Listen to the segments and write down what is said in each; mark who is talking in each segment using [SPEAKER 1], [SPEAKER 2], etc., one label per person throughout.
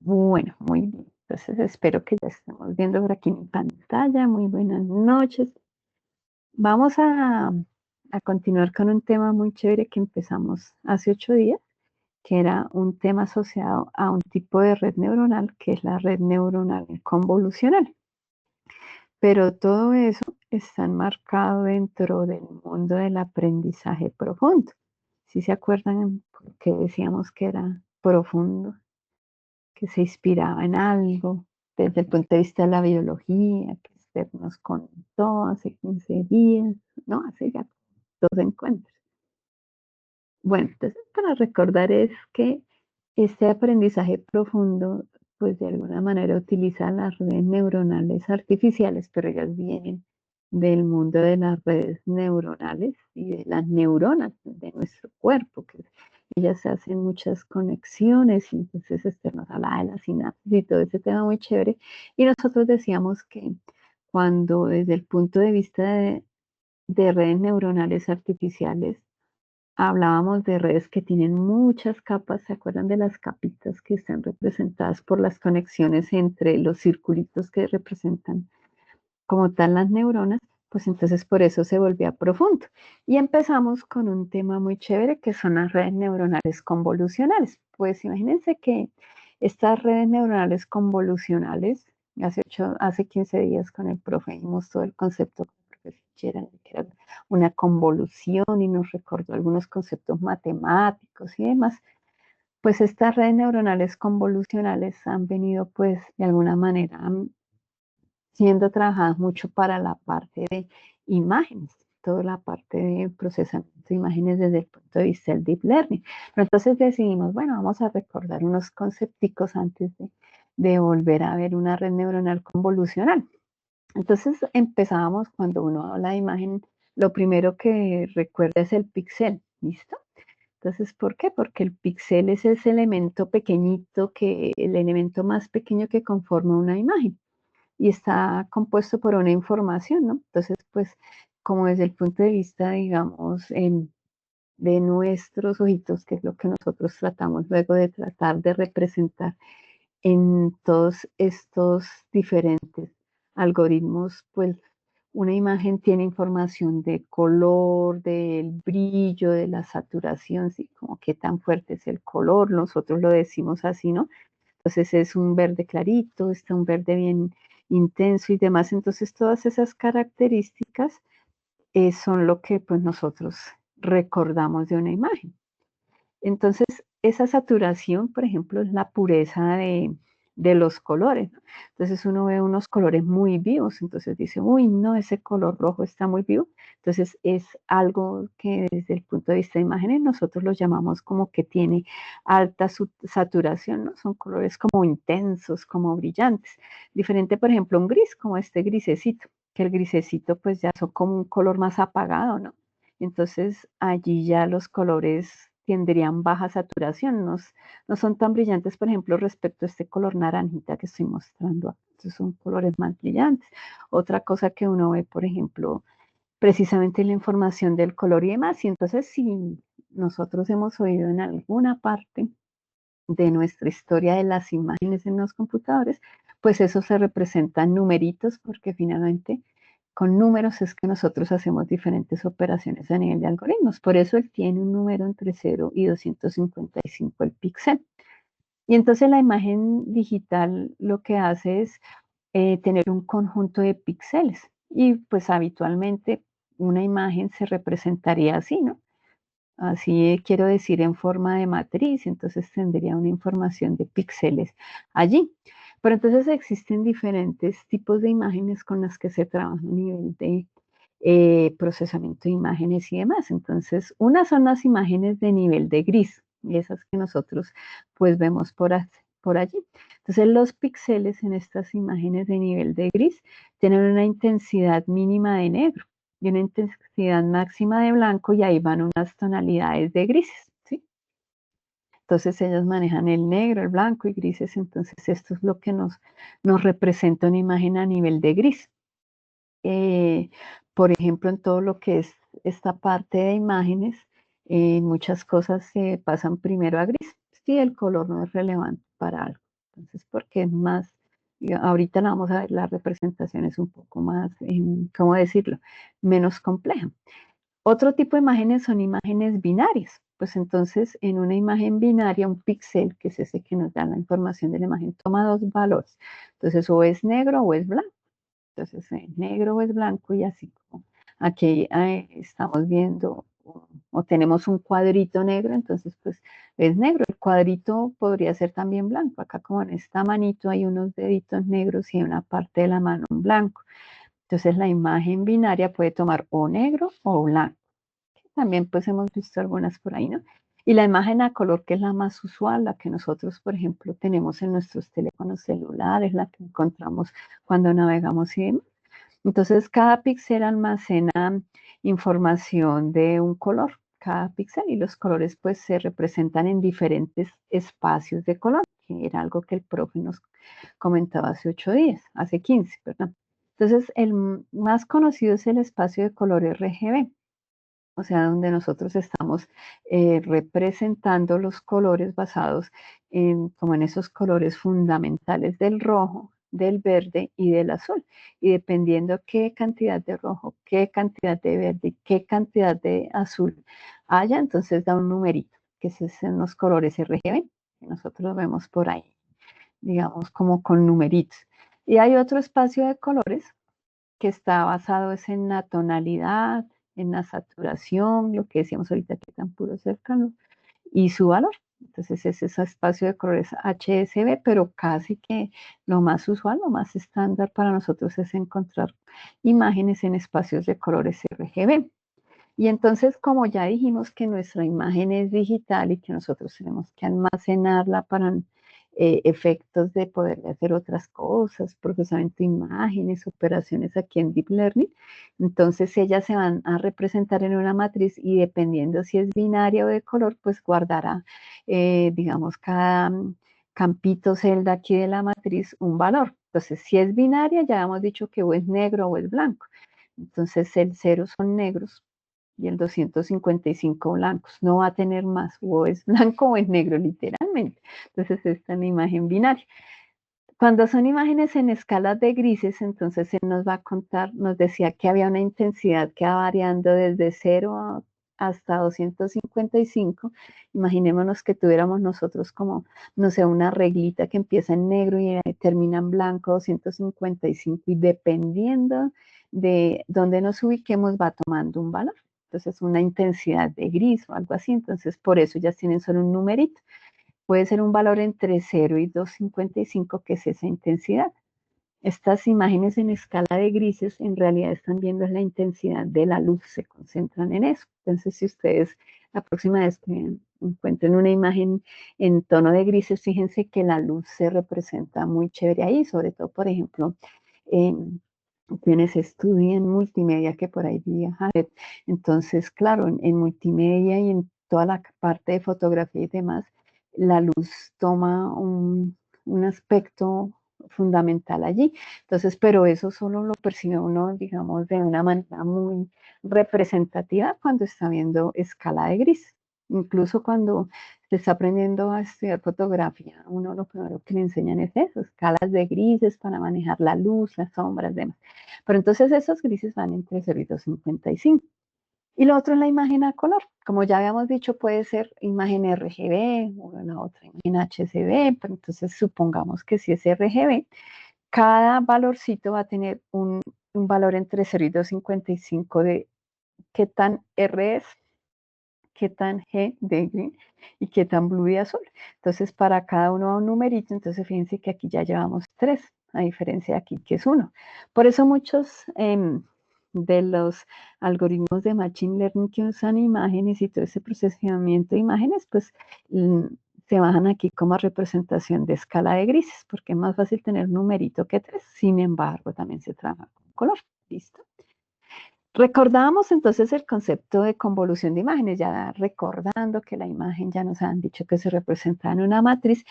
[SPEAKER 1] Bueno, muy bien. Entonces espero que ya estemos viendo por aquí mi pantalla. Muy buenas noches. Vamos a continuar con un tema muy chévere que empezamos hace 8 días, que era un tema asociado a un tipo de red neuronal, que es la red neuronal convolucional. Pero todo eso está enmarcado dentro del mundo del aprendizaje profundo. ¿Sí se acuerdan por qué decíamos que era profundo? Que se inspiraba en algo desde el punto de vista de la biología, que Esther nos contó hace 15 días, ¿no? Hace ya 2 encuentros. Bueno, entonces para recordar es que este aprendizaje profundo, pues de alguna manera utiliza las redes neuronales artificiales, pero ellas vienen del mundo de las redes neuronales y de las neuronas de nuestro cuerpo, que ellas hacen muchas conexiones y entonces este nos habla de la sinapsis y todo ese tema muy chévere. Y nosotros decíamos que cuando desde el punto de vista de redes neuronales artificiales, hablábamos de redes que tienen muchas capas, ¿se acuerdan de las capitas que están representadas por las conexiones entre los circulitos que representan como tal las neuronas? Pues entonces por eso se volvía profundo. Y empezamos con un tema muy chévere que son las redes neuronales convolucionales. Pues imagínense que estas redes neuronales convolucionales, hace 15 días con el profe vimos todo el concepto con el profe Fitzgerald, que era una convolución y nos recordó algunos conceptos matemáticos y demás. Pues estas redes neuronales convolucionales han venido pues de alguna manera siendo trabajadas mucho para la parte de imágenes, toda la parte de procesamiento de imágenes desde el punto de vista del deep learning. Pero entonces decidimos, bueno, vamos a recordar unos concepticos antes de volver a ver una red neuronal convolucional. Entonces empezábamos cuando uno habla de imagen, lo primero que recuerda es el píxel, ¿listo? Entonces, ¿por qué? Porque el píxel es ese elemento pequeñito, el elemento más pequeño que conforma una imagen y está compuesto por una información, ¿no? Entonces, pues, como desde el punto de vista, digamos, de nuestros ojitos, que es lo que nosotros tratamos luego de tratar de representar en todos estos diferentes algoritmos, pues una imagen tiene información de color, del brillo, de la saturación, sí, como qué tan fuerte es el color, nosotros lo decimos así, ¿no? Entonces es un verde clarito, está un verde bien intenso y demás. Entonces todas esas características son lo que pues nosotros recordamos de una imagen. Entonces esa saturación, por ejemplo, es la pureza de los colores, ¿no? Entonces uno ve unos colores muy vivos, entonces dice, uy, no, ese color rojo está muy vivo. Entonces es algo que desde el punto de vista de imágenes nosotros lo llamamos como que tiene alta saturación, ¿no? Son colores como intensos, como brillantes. Diferente, por ejemplo, un gris, como este grisecito, que el grisecito pues ya son como un color más apagado, ¿no? Entonces allí ya los colores tendrían baja saturación, no son tan brillantes, por ejemplo, respecto a este color naranjita que estoy mostrando. Estos son colores más brillantes. Otra cosa que uno ve, por ejemplo, precisamente la información del color y demás. Y entonces, si nosotros hemos oído en alguna parte de nuestra historia de las imágenes en los computadores, pues eso se representa en numeritos, porque finalmente con números es que nosotros hacemos diferentes operaciones a nivel de algoritmos. Por eso él tiene un número entre 0 y 255 el píxel. Y entonces la imagen digital lo que hace es tener un conjunto de píxeles. Y pues habitualmente una imagen se representaría así, ¿no? Así quiero decir en forma de matriz, entonces tendría una información de píxeles allí. Pero entonces existen diferentes tipos de imágenes con las que se trabaja a nivel de procesamiento de imágenes y demás. Entonces, unas son las imágenes de nivel de gris, y esas que nosotros pues vemos por allí. Entonces, los píxeles en estas imágenes de nivel de gris tienen una intensidad mínima de negro y una intensidad máxima de blanco, y ahí van unas tonalidades de grises, ¿sí? Entonces ellos manejan el negro, el blanco y grises, entonces esto es lo que nos representa una imagen a nivel de gris. Eh, por ejemplo, en todo lo que es esta parte de imágenes, muchas cosas se pasan primero a gris, si el color no es relevante para algo. Entonces, porque es más, ahorita la vamos a ver, la representación es un poco más, ¿cómo decirlo? Menos compleja. Otro tipo de imágenes son imágenes binarias. Pues entonces, en una imagen binaria, un píxel, que es ese que nos da la información de la imagen, toma dos valores. Entonces, o es negro o es blanco. Entonces, negro o es blanco y así como aquí estamos viendo o tenemos un cuadrito negro, entonces pues es negro. El cuadrito podría ser también blanco. Acá como en esta manito hay unos deditos negros y en una parte de la mano en blanco. Entonces la imagen binaria puede tomar o negro o blanco. También pues hemos visto algunas por ahí, ¿no? Y la imagen a color, que es la más usual, la que nosotros, por ejemplo, tenemos en nuestros teléfonos celulares, la que encontramos cuando navegamos y demás. Entonces, cada píxel almacena información de un color, cada píxel, y los colores pues se representan en diferentes espacios de color, que era algo que el profe nos comentaba hace 8 días, hace 15, perdón. Entonces, el más conocido es el espacio de color RGB, o sea, donde nosotros estamos representando los colores basados como en esos colores fundamentales del rojo, del verde y del azul. Y dependiendo qué cantidad de rojo, qué cantidad de verde, qué cantidad de azul haya, entonces da un numerito, que son los colores RGB, que nosotros vemos por ahí, digamos, como con numeritos. Y hay otro espacio de colores que está basado es en la tonalidad, en la saturación, lo que decíamos ahorita que tan puro cercano, y su valor. Entonces es ese espacio de colores HSB, pero casi que lo más usual, lo más estándar para nosotros es encontrar imágenes en espacios de colores RGB. Y entonces, como ya dijimos que nuestra imagen es digital y que nosotros tenemos que almacenarla para efectos de poder hacer otras cosas, procesamiento de imágenes, operaciones aquí en Deep Learning, entonces ellas se van a representar en una matriz y dependiendo si es binaria o de color, pues guardará, digamos, cada campito celda aquí de la matriz un valor. Entonces, si es binaria, ya hemos dicho que o es negro o es blanco. Entonces, el 0 son negros y el 255 blancos. No va a tener más, o es blanco o es negro, literalmente. Entonces, esta es una imagen binaria. Cuando son imágenes en escalas de grises, entonces él nos va a contar, nos decía que había una intensidad que va variando desde 0 hasta 255. Imaginémonos que tuviéramos nosotros como, no sé, una reglita que empieza en negro y termina en blanco, 255, y dependiendo de dónde nos ubiquemos va tomando un valor. Entonces, una intensidad de gris o algo así, entonces por eso ya tienen solo un numerito. Puede ser un valor entre 0 y 255, que es esa intensidad. Estas imágenes en escala de grises en realidad están viendo la intensidad de la luz, se concentran en eso. Entonces, si ustedes la próxima vez que encuentren una imagen en tono de grises, fíjense que la luz se representa muy chévere ahí, sobre todo, por ejemplo, quienes estudian multimedia, que por ahí viajan. Entonces, claro, en multimedia y en toda la parte de fotografía y demás, la luz toma un aspecto fundamental allí. Entonces, pero eso solo lo percibe uno, digamos, de una manera muy representativa cuando está viendo escala de gris. Incluso cuando se está aprendiendo a estudiar fotografía, uno lo primero que le enseñan es eso, escalas de grises para manejar la luz, las sombras, demás. Pero entonces esos grises van entre 0 y 255. Y lo otro es la imagen a color. Como ya habíamos dicho, puede ser imagen RGB o la otra imagen HCB, pero entonces supongamos que si es RGB, cada valorcito va a tener un valor entre 0 y 255 de qué tan R es, qué tan G de green y qué tan blue de azul. Entonces, para cada uno un numerito, entonces fíjense que aquí ya llevamos 3, a diferencia de aquí que es 1. Por eso muchos de los algoritmos de Machine Learning que usan imágenes y todo ese procesamiento de imágenes, pues se bajan aquí como representación de escala de grises, porque es más fácil tener un numerito que 3. Sin embargo, también se trabaja con color. ¿Listo? Recordamos entonces el concepto de convolución de imágenes, ya recordando que la imagen ya nos han dicho que se representa en una matriz,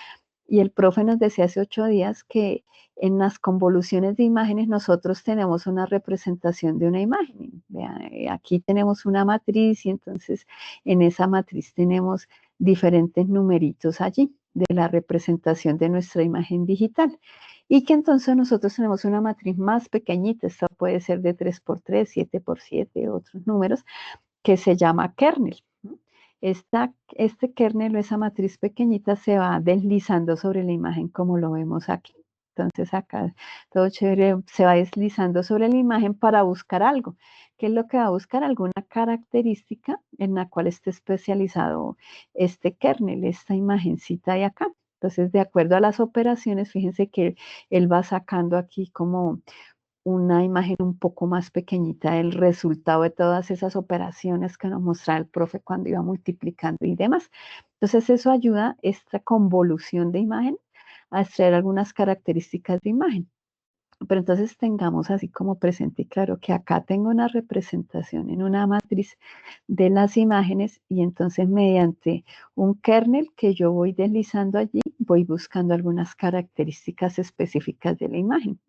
[SPEAKER 1] y el profe nos decía hace 8 días que en las convoluciones de imágenes nosotros tenemos una representación de una imagen. Vean, aquí tenemos una matriz y entonces en esa matriz tenemos diferentes numeritos allí. de la representación de nuestra imagen digital. Y que entonces nosotros tenemos una matriz más pequeñita, esta puede ser de 3x3, 7x7, otros números, que se llama kernel. Este kernel o esa matriz pequeñita se va deslizando sobre la imagen como lo vemos aquí. Entonces acá todo chévere, se va deslizando sobre la imagen para buscar algo. ¿Qué es lo que va a buscar? Alguna característica en la cual esté especializado este kernel, esta imagencita de acá. Entonces, de acuerdo a las operaciones, fíjense que él va sacando aquí como una imagen un poco más pequeñita del resultado de todas esas operaciones que nos mostraba el profe cuando iba multiplicando y demás. Entonces eso ayuda, esta convolución de imagen, a extraer algunas características de imagen. Pero entonces tengamos así como presente y claro que acá tengo una representación en una matriz de las imágenes y entonces mediante un kernel que yo voy deslizando allí, voy buscando algunas características específicas de la imagen.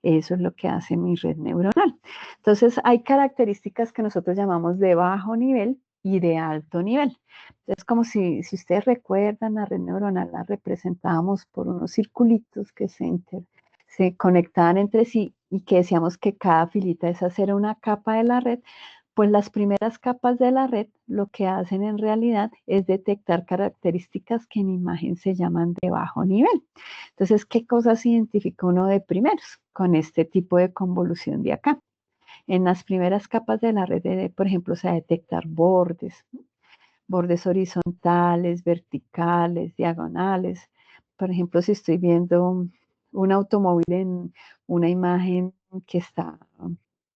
[SPEAKER 1] Eso es lo que hace mi red neuronal. Entonces hay características que nosotros llamamos de bajo nivel y de alto nivel. Es como si ustedes recuerdan, la red neuronal la representábamos por unos circulitos que se conectaban entre sí y que decíamos que cada filita esa era una capa de la red, pues las primeras capas de la red lo que hacen en realidad es detectar características que en imagen se llaman de bajo nivel. Entonces, ¿qué cosas identifica uno de primeros con este tipo de convolución de acá? En las primeras capas de la red, por ejemplo, se va a detectar bordes, bordes horizontales, verticales, diagonales. Por ejemplo, si estoy viendo un automóvil en una imagen que está,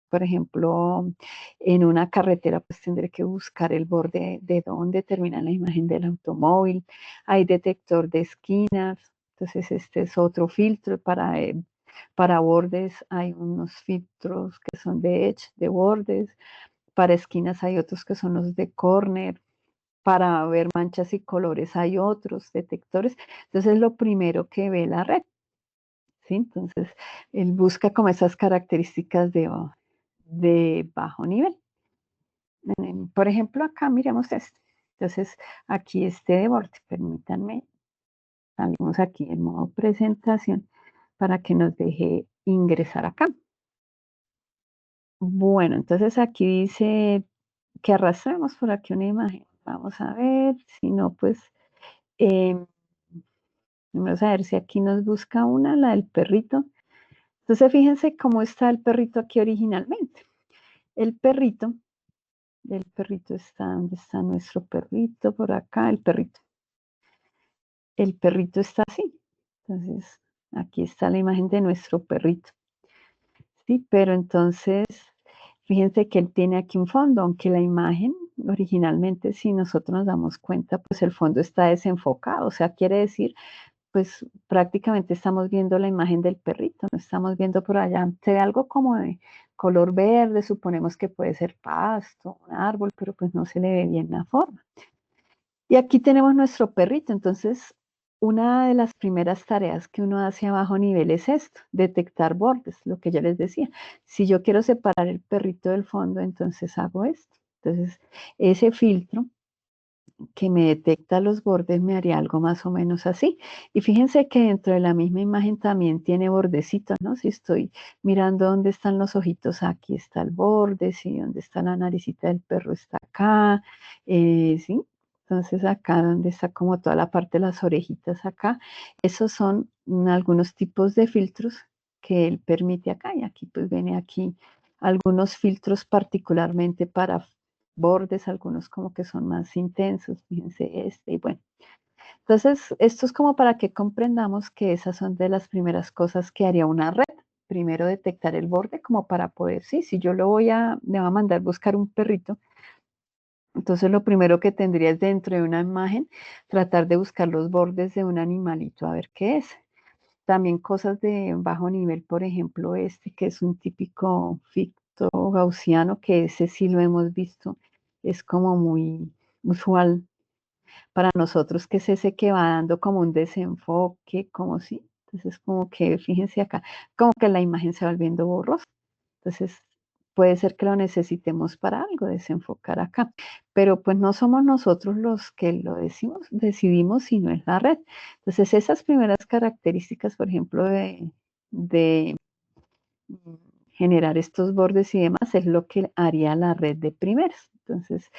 [SPEAKER 1] por ejemplo, en una carretera, pues tendré que buscar el borde de dónde termina la imagen del automóvil. Hay detector de esquinas, entonces este es otro filtro para bordes. Hay unos filtros que son de edge, de bordes. Para esquinas hay otros que son los de corner. Para ver manchas y colores hay otros detectores. Entonces es lo primero que ve la red. ¿Sí? Entonces él busca como esas características de bajo nivel. Por ejemplo, acá miremos este. Entonces aquí este de borde, permítanme, salimos aquí en modo presentación para que nos deje ingresar acá. Bueno, entonces aquí dice que arrastremos por aquí una imagen. Vamos a ver, si no, pues eh, vamos a ver si aquí nos busca una, la del perrito. Entonces fíjense cómo está el perrito aquí originalmente. El perrito está, ¿dónde está nuestro perrito? Por acá, el perrito. El perrito está así. Entonces, aquí está la imagen de nuestro perrito. Sí, pero entonces, fíjense que él tiene aquí un fondo, aunque la imagen originalmente, si nosotros nos damos cuenta, pues el fondo está desenfocado. O sea, quiere decir pues prácticamente estamos viendo la imagen del perrito, no estamos viendo por allá, se ve algo como de color verde, suponemos que puede ser pasto, un árbol, pero pues no se le ve bien la forma. Y aquí tenemos nuestro perrito, entonces una de las primeras tareas que uno hace a bajo nivel es esto, detectar bordes, lo que yo les decía. Si yo quiero separar el perrito del fondo, entonces hago esto. Entonces, ese filtro que me detecta los bordes me haría algo más o menos así. Y fíjense que dentro de la misma imagen también tiene bordecitos, ¿no? Si estoy mirando dónde están los ojitos, aquí está el borde, sí, dónde está la naricita del perro está acá, ¿sí? Entonces acá donde está como toda la parte de las orejitas acá, esos son algunos tipos de filtros que él permite acá. Y aquí pues viene aquí algunos filtros particularmente para bordes, algunos como que son más intensos, fíjense este, y bueno. Entonces, esto es como para que comprendamos que esas son de las primeras cosas que haría una red. Primero detectar el borde como para poder, sí, si yo le voy a mandar buscar un perrito, entonces lo primero que tendría es dentro de una imagen tratar de buscar los bordes de un animalito a ver qué es. También cosas de bajo nivel, por ejemplo, este que es un típico ficto gaussiano, que ese sí lo hemos visto, es como muy usual para nosotros, que es ese que va dando como un desenfoque, como si, entonces como que, fíjense acá, como que la imagen se va volviendo borrosa. Entonces, puede ser que lo necesitemos para algo, desenfocar acá. Pero pues no somos nosotros los que lo decidimos, sino es la red. Entonces esas primeras características, por ejemplo, de generar estos bordes y demás, es lo que haría la red de primeras. Entonces,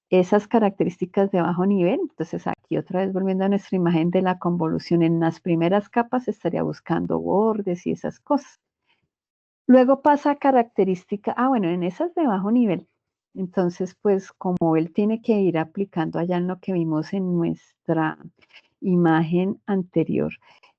[SPEAKER 1] esas características de bajo nivel, entonces aquí otra vez volviendo a nuestra imagen de la convolución, en las primeras capas estaría buscando bordes y esas cosas. Luego pasa a característica, bueno, en esas de bajo nivel. Entonces, pues como él tiene que ir aplicando allá en lo que vimos en nuestra imagen anterior,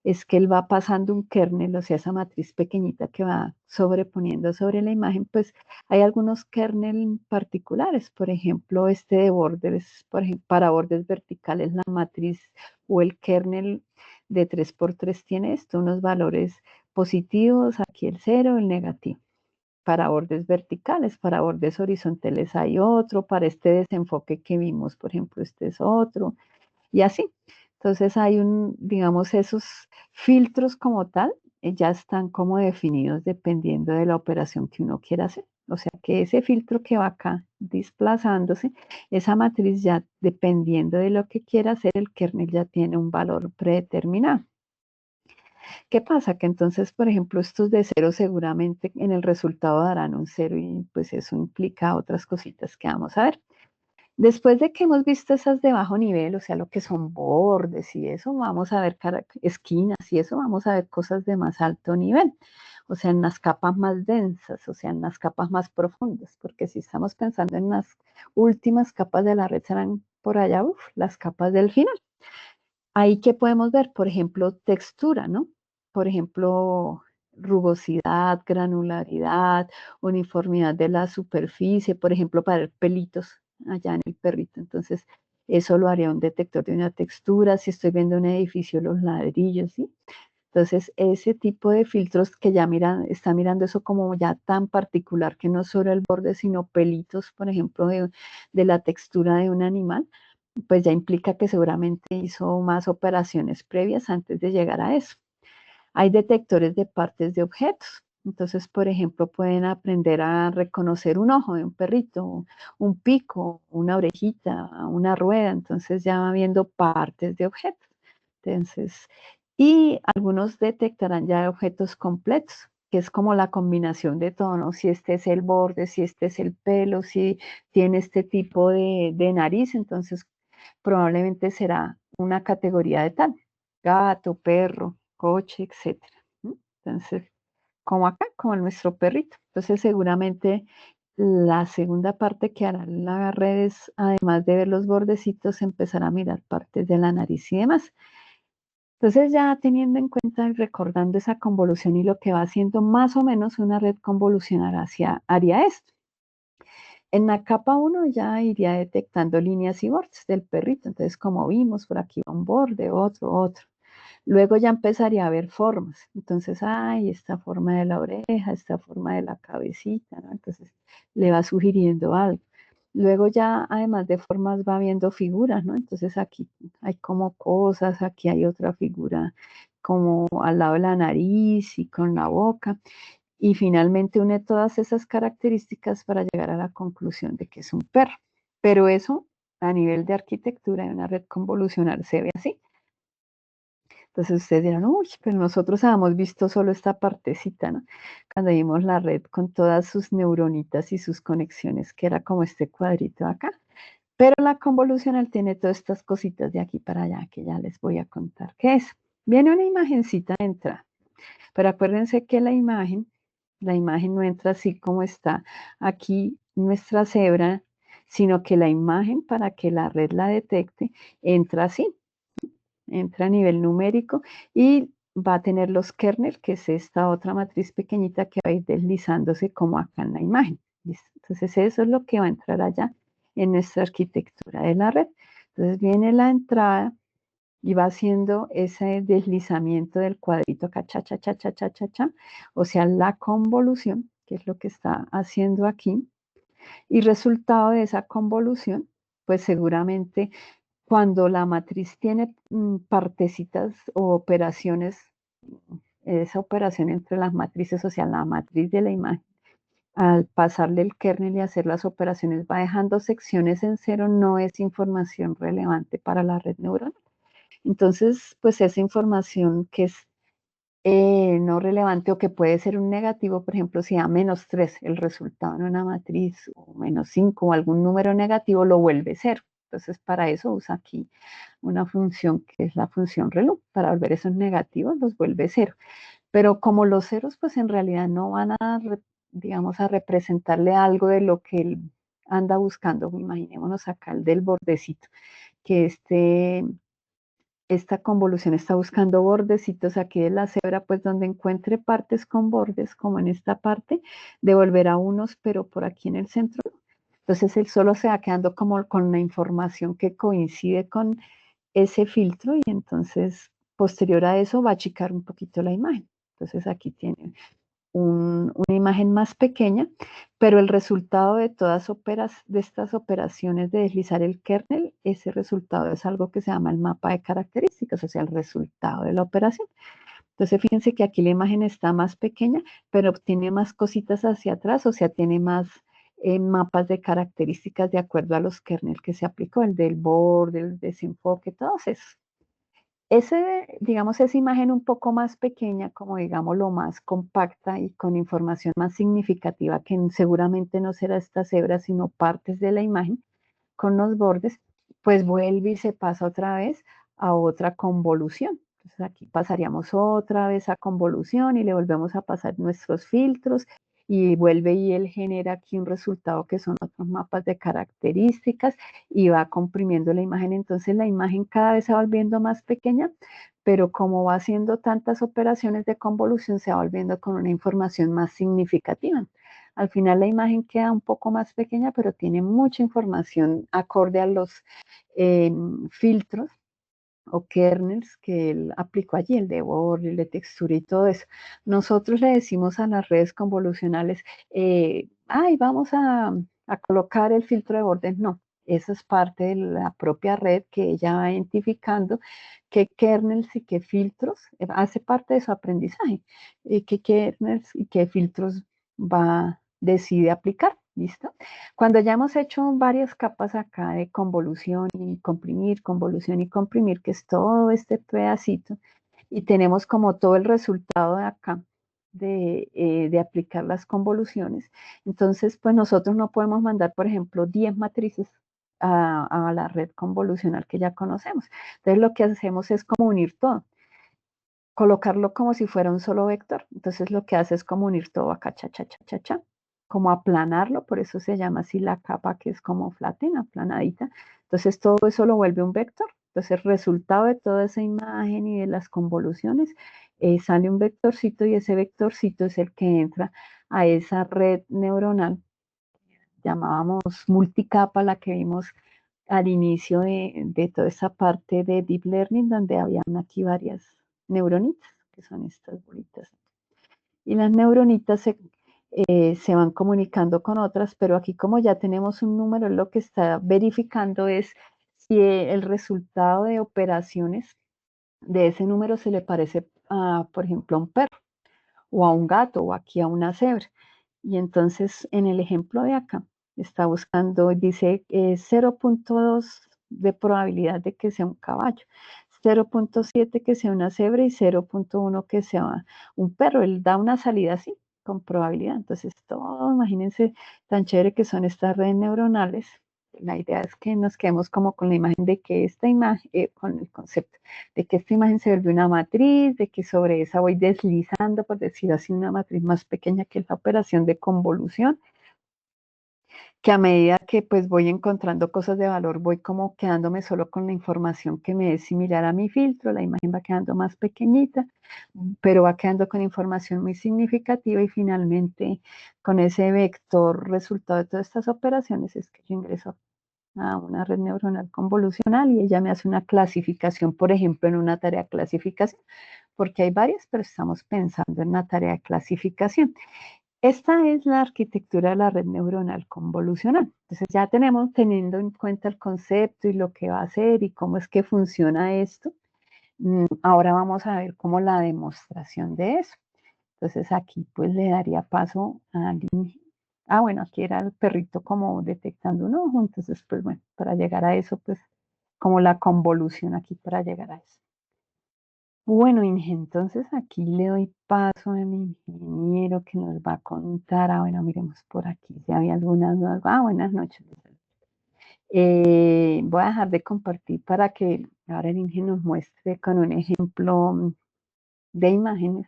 [SPEAKER 1] es que él va pasando un kernel, o sea, esa matriz pequeñita que va sobreponiendo sobre la imagen, pues hay algunos kernel particulares, por ejemplo, este de bordes, por ejemplo, para bordes verticales, la matriz o el kernel de 3×3 tiene esto, unos valores positivos, aquí el 0, el negativo. Para bordes verticales, para bordes horizontales hay otro, para este desenfoque que vimos, por ejemplo, este es otro, y así. Entonces hay digamos, esos filtros como tal, ya están como definidos dependiendo de la operación que uno quiera hacer. O sea que ese filtro que va acá desplazándose, esa matriz ya dependiendo de lo que quiera hacer, el kernel ya tiene un valor predeterminado. ¿Qué pasa? Que entonces, por ejemplo, estos de 0 seguramente en el resultado darán un 0 y pues eso implica otras cositas que vamos a ver. Después de que hemos visto esas de bajo nivel, o sea, lo que son bordes y eso, vamos a ver esquinas y eso, vamos a ver cosas de más alto nivel. O sea, en las capas más densas, o sea, en las capas más profundas, porque si estamos pensando en las últimas capas de la red, serán por allá, las capas del final. Ahí que podemos ver, por ejemplo, textura, ¿no? Por ejemplo, rugosidad, granularidad, uniformidad de la superficie, por ejemplo, para ver pelitos allá en el perrito. Entonces, eso lo haría un detector de una textura. Si estoy viendo un edificio, los ladrillos, ¿sí? Entonces, ese tipo de filtros que ya está mirando eso como ya tan particular que no solo el borde, sino pelitos, por ejemplo, de la textura de un animal, pues ya implica que seguramente hizo más operaciones previas antes de llegar a eso. Hay detectores de partes de objetos. Entonces, por ejemplo, pueden aprender a reconocer un ojo de un perrito, un pico, una orejita, una rueda. Entonces ya va viendo partes de objetos. Entonces, y algunos detectarán ya objetos completos, que es como la combinación de todo, ¿no? Si este es el borde, si este es el pelo, si tiene este tipo de nariz, entonces probablemente será una categoría de tal, gato, perro, coche, etcétera. Entonces, como acá, como nuestro perrito. Entonces, seguramente la segunda parte que hará la red es, además de ver los bordecitos, empezar a mirar partes de la nariz y demás. Entonces, ya teniendo en cuenta y recordando esa convolución y lo que va haciendo, más o menos una red convolucional haría esto. En la capa 1 ya iría detectando líneas y bordes del perrito. Entonces, como vimos, por aquí va un borde, otro. Luego ya empezaría a ver formas. Entonces, esta forma de la oreja, esta forma de la cabecita, ¿no? Entonces, le va sugiriendo algo. Luego ya, además de formas, va viendo figuras, ¿no? Entonces, aquí hay como cosas, aquí hay otra figura como al lado de la nariz y con la boca. Y finalmente une todas esas características para llegar a la conclusión de que es un perro. Pero eso a nivel de arquitectura de una red convolucional se ve así. Entonces ustedes dirán, uy, pero nosotros habíamos visto solo esta partecita, ¿no? Cuando vimos la red con todas sus neuronitas y sus conexiones, que era como este cuadrito acá. Pero la convolucional tiene todas estas cositas de aquí para allá que ya les voy a contar qué es. Viene una imagencita de entrada, pero acuérdense que la imagen no entra así como está aquí nuestra cebra, sino que la imagen, para que la red la detecte, entra así, entra a nivel numérico y va a tener los kernel, que es esta otra matriz pequeñita que va a ir deslizándose como acá en la imagen. ¿Listo? Entonces eso es lo que va a entrar allá en nuestra arquitectura de la red. Entonces viene la entrada y va haciendo ese deslizamiento del cuadrito acá, cha, cha, cha, cha, cha, cha, cha, o sea, la convolución, que es lo que está haciendo aquí, y resultado de esa convolución, pues seguramente cuando la matriz tiene partecitas o operaciones, esa operación entre las matrices, o sea, la matriz de la imagen al pasarle el kernel y hacer las operaciones, va dejando secciones en cero, no es información relevante para la red neuronal. Entonces, pues esa información que es no relevante o que puede ser un negativo, por ejemplo, si da -3 el resultado en una matriz o -5 o algún número negativo, lo vuelve cero. Entonces, para eso usa aquí una función que es la función ReLU. Para volver esos negativos, los vuelve cero. Pero como los ceros, pues en realidad no van a, digamos, a representarle algo de lo que él anda buscando. Imaginémonos acá el del bordecito, que esta convolución está buscando bordecitos aquí de la cebra, pues donde encuentre partes con bordes, como en esta parte, devolverá unos, pero por aquí en el centro. Entonces él solo se va quedando como con la información que coincide con ese filtro y entonces posterior a eso va a achicar un poquito la imagen. Entonces aquí tiene una imagen más pequeña, pero el resultado de todas de estas operaciones de deslizar el kernel, ese resultado es algo que se llama el mapa de características, o sea, el resultado de la operación. Entonces, fíjense que aquí la imagen está más pequeña, pero tiene más cositas hacia atrás, o sea, tiene más mapas de características de acuerdo a los kernel que se aplicó, el del borde, el desenfoque, todos esos. Digamos, esa imagen un poco más pequeña, como digamos lo más compacta y con información más significativa, que seguramente no será esta cebra, sino partes de la imagen con los bordes, pues vuelve y se pasa otra vez a otra convolución. Entonces aquí pasaríamos otra vez a convolución y le volvemos a pasar nuestros filtros y vuelve y él genera aquí un resultado que son otros mapas de características y va comprimiendo la imagen. Entonces la imagen cada vez se va volviendo más pequeña, pero como va haciendo tantas operaciones de convolución, se va volviendo con una información más significativa. Al final la imagen queda un poco más pequeña, pero tiene mucha información acorde a los filtros o kernels que él aplicó allí, el de borde, el de textura y todo eso. Nosotros le decimos a las redes convolucionales, ay, vamos a colocar el filtro de borde. No, eso es parte de la propia red que ella va identificando qué kernels y qué filtros, hace parte de su aprendizaje, y qué kernels y qué filtros decide aplicar. ¿Listo? Cuando ya hemos hecho varias capas acá de convolución y convolución y comprimir, que es todo este pedacito, y tenemos como todo el resultado de acá de aplicar las convoluciones, entonces pues nosotros no podemos mandar, por ejemplo, 10 matrices a la red convolucional que ya conocemos. Entonces lo que hacemos es como unir todo, colocarlo como si fuera un solo vector. Entonces lo que hace es como unir todo acá, cha, cha, cha, cha, cha, como aplanarlo, por eso se llama así la capa que es como flatten, aplanadita. Entonces todo eso lo vuelve un vector. Entonces el resultado de toda esa imagen y de las convoluciones sale un vectorcito y ese vectorcito es el que entra a esa red neuronal, llamábamos multicapa, la que vimos al inicio de toda esa parte de Deep Learning, donde habían aquí varias neuronitas, que son estas bolitas. Y las neuronitas se van comunicando con otras, pero aquí como ya tenemos un número, lo que está verificando es si el resultado de operaciones de ese número se le parece, por ejemplo, a un perro, o a un gato, o aquí a una cebra. Y entonces en el ejemplo de acá, está buscando, dice 0.2 de probabilidad de que sea un caballo, 0.7 que sea una cebra y 0.1 que sea un perro. Él da una salida así, con probabilidad. Entonces, todo, imagínense tan chévere que son estas redes neuronales. La idea es que nos quedemos como con la imagen de que esta imagen, con el concepto de que esta imagen se vuelve una matriz, de que sobre esa voy deslizando, por decirlo así, una matriz más pequeña que la operación de convolución, que a medida que pues voy encontrando cosas de valor, voy como quedándome solo con la información que me es similar a mi filtro, la imagen va quedando más pequeñita, pero va quedando con información muy significativa y finalmente con ese vector resultado de todas estas operaciones es que yo ingreso a una red neuronal convolucional y ella me hace una clasificación, por ejemplo, en una tarea de clasificación, porque hay varias, pero estamos pensando en una tarea de clasificación. Esta es la arquitectura de la red neuronal convolucional. Entonces ya tenemos, teniendo en cuenta el concepto y lo que va a hacer y cómo es que funciona esto, ahora vamos a ver cómo la demostración de eso. Entonces aquí pues le daría paso a Lynn bueno, aquí era el perrito como detectando un ojo, entonces, pues bueno, para llegar a eso, pues como la convolución aquí para llegar a eso. Bueno, Inge, entonces aquí le doy paso a mi ingeniero que nos va a contar. Bueno, miremos por aquí si había alguna duda. Buenas noches. Voy a dejar de compartir para que ahora el Inge nos muestre con un ejemplo de imágenes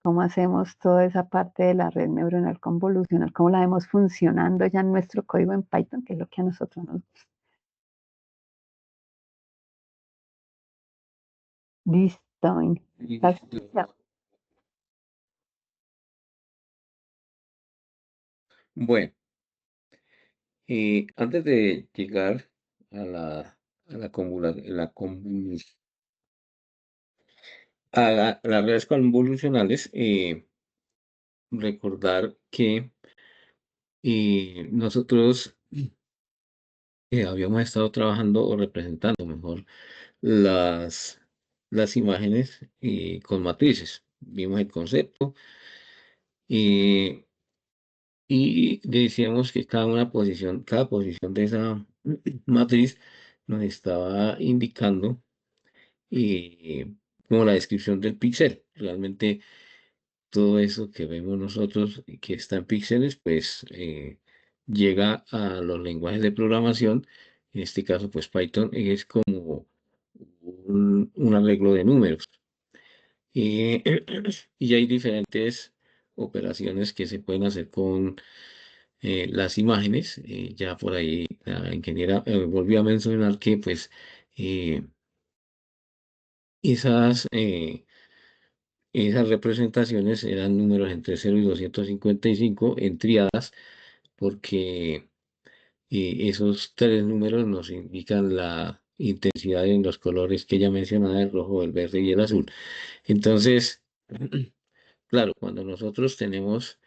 [SPEAKER 1] cómo hacemos toda esa parte de la red neuronal convolucional, cómo la vemos funcionando ya en nuestro código en Python, que es lo que a nosotros nos gusta. Listo, Inge. ¿Estás listo?
[SPEAKER 2] Bueno, antes de llegar a a las redes convolucionales, recordar que nosotros habíamos estado trabajando o representando mejor las, las imágenes con matrices. Vimos el concepto eh, y decíamos que cada posición de esa matriz nos estaba indicando como la descripción del píxel. Realmente todo eso que vemos nosotros y que está en píxeles, pues llega a los lenguajes de programación. En este caso, pues Python es como un arreglo de números. Eh, y hay diferentes operaciones que se pueden hacer con las imágenes. Ya por ahí la ingeniera volvió a mencionar que pues eh, esas, eh, esas representaciones eran números entre 0 y 255 en triadas, porque esos tres números nos indican la intensidad en los colores que ella mencionaba, el rojo, el verde y el azul. Entonces, claro, cuando nosotros tenemos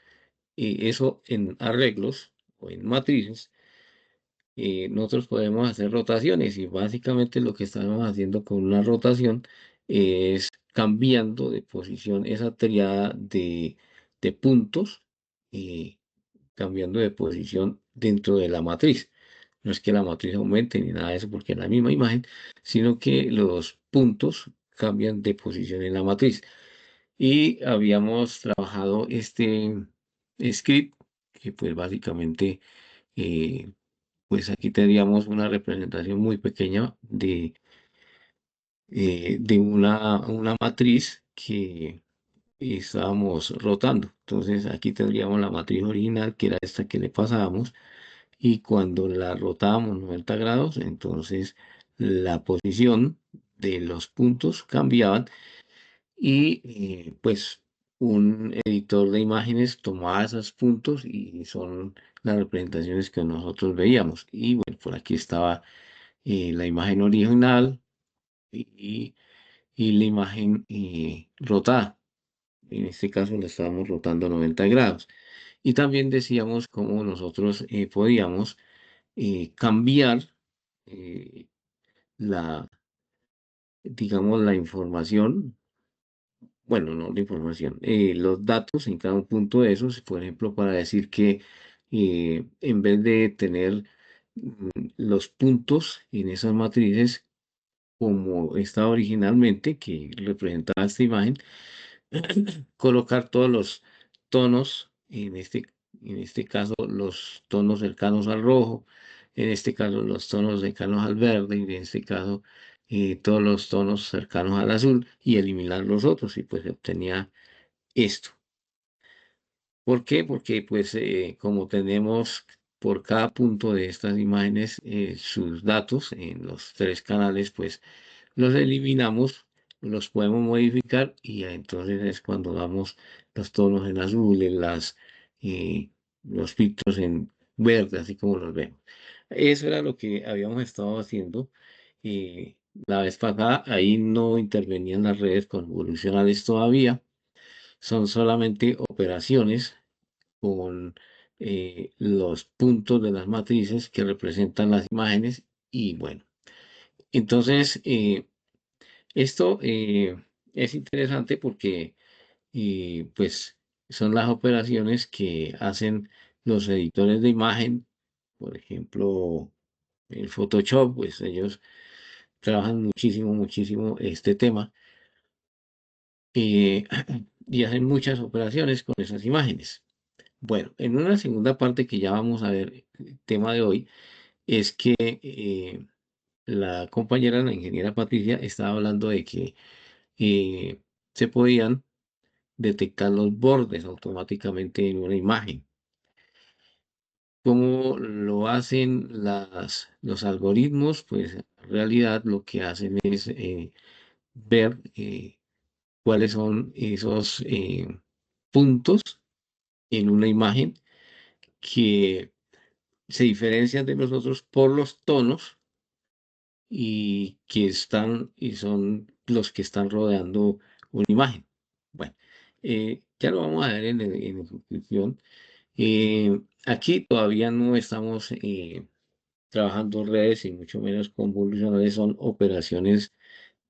[SPEAKER 2] eso en arreglos o en matrices, nosotros podemos hacer rotaciones y básicamente lo que estamos haciendo con una rotación es cambiando de posición esa triada de puntos, eh, cambiando de posición dentro de la matriz. No es que la matriz aumente ni nada de eso porque es la misma imagen, sino que los puntos cambian de posición en la matriz. Y habíamos trabajado este script que pues básicamente eh, pues aquí tendríamos una representación muy pequeña de una matriz que estábamos rotando. Entonces aquí tendríamos la matriz original, que era esta que le pasábamos, y cuando la rotábamos 90 grados, entonces la posición de los puntos cambiaban y pues un editor de imágenes tomaba esos puntos y son las representaciones que nosotros veíamos. Y bueno, por aquí estaba la imagen original y, y la imagen rotada. En este caso la estábamos rotando 90 grados. Y también decíamos cómo nosotros podíamos cambiar eh, la, digamos, la información, bueno, no la información, los datos en cada punto de esos, por ejemplo, para decir que en vez de tener los puntos en esas matrices, como estaba originalmente, que representaba esta imagen, colocar todos los tonos, en este caso los tonos cercanos al rojo, en este caso los tonos cercanos al verde, y en este caso todos los tonos cercanos al azul, y eliminar los otros, y pues se obtenía esto. ¿Por qué? Porque pues como tenemos por cada punto de estas imágenes sus datos en los tres canales, pues los eliminamos, los podemos modificar y entonces es cuando damos los tonos en azul, los filtros en verde, así como los vemos. Eso era lo que habíamos estado haciendo la vez pasada. Ahí no intervenían las redes convolucionales todavía. Son solamente operaciones con los puntos de las matrices que representan las imágenes y bueno, entonces esto es interesante porque pues son las operaciones que hacen los editores de imagen, por ejemplo, el Photoshop, pues ellos trabajan muchísimo, muchísimo este tema eh, y hacen muchas operaciones con esas imágenes. Bueno, en una segunda parte que ya vamos a ver, el tema de hoy, es que la compañera, la ingeniera Patricia, estaba hablando de que eh, se podían detectar los bordes automáticamente en una imagen. ¿Cómo lo hacen los algoritmos? Pues en realidad lo que hacen es ver cuáles son esos puntos en una imagen que se diferencian de los otros por los tonos y que están y son los que están rodeando una imagen. Bueno, ya lo vamos a ver en ejecución. Aquí todavía no estamos trabajando redes y mucho menos convolucionales, son operaciones,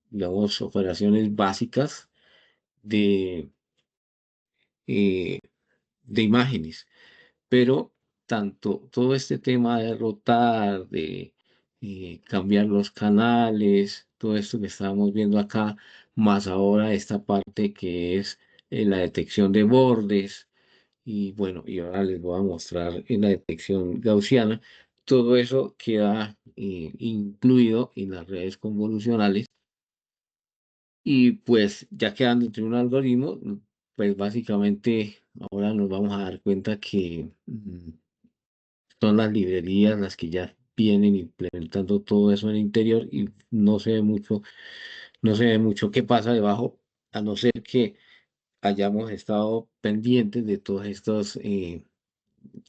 [SPEAKER 2] digamos, operaciones básicas de, eh, de imágenes. Pero tanto todo este tema de rotar, de cambiar los canales, todo esto que estábamos viendo acá, más ahora esta parte que es la detección de bordes, y bueno, y ahora les voy a mostrar en la detección gaussiana, todo eso queda incluido en las redes convolucionales y pues ya quedando entre un algoritmo, pues básicamente ahora nos vamos a dar cuenta que son las librerías las que ya vienen implementando todo eso en el interior y no se ve mucho, no se ve mucho qué pasa debajo, a no ser que hayamos estado pendientes de todas estas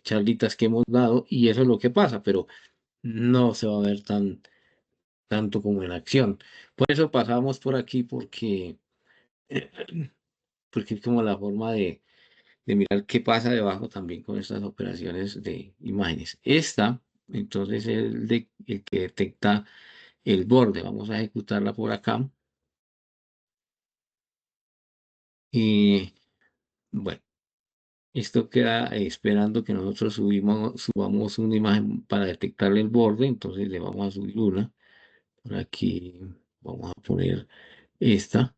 [SPEAKER 2] charlitas que hemos dado y eso es lo que pasa, pero no se va a ver tanto como en acción. Por eso pasamos por aquí porque es como la forma de mirar qué pasa debajo también con estas operaciones de imágenes. Esta, entonces, es el que detecta el borde. Vamos a ejecutarla por acá. Y bueno, esto queda esperando que nosotros subamos una imagen para detectarle el borde. Entonces le vamos a subir una. Por aquí vamos a poner esta.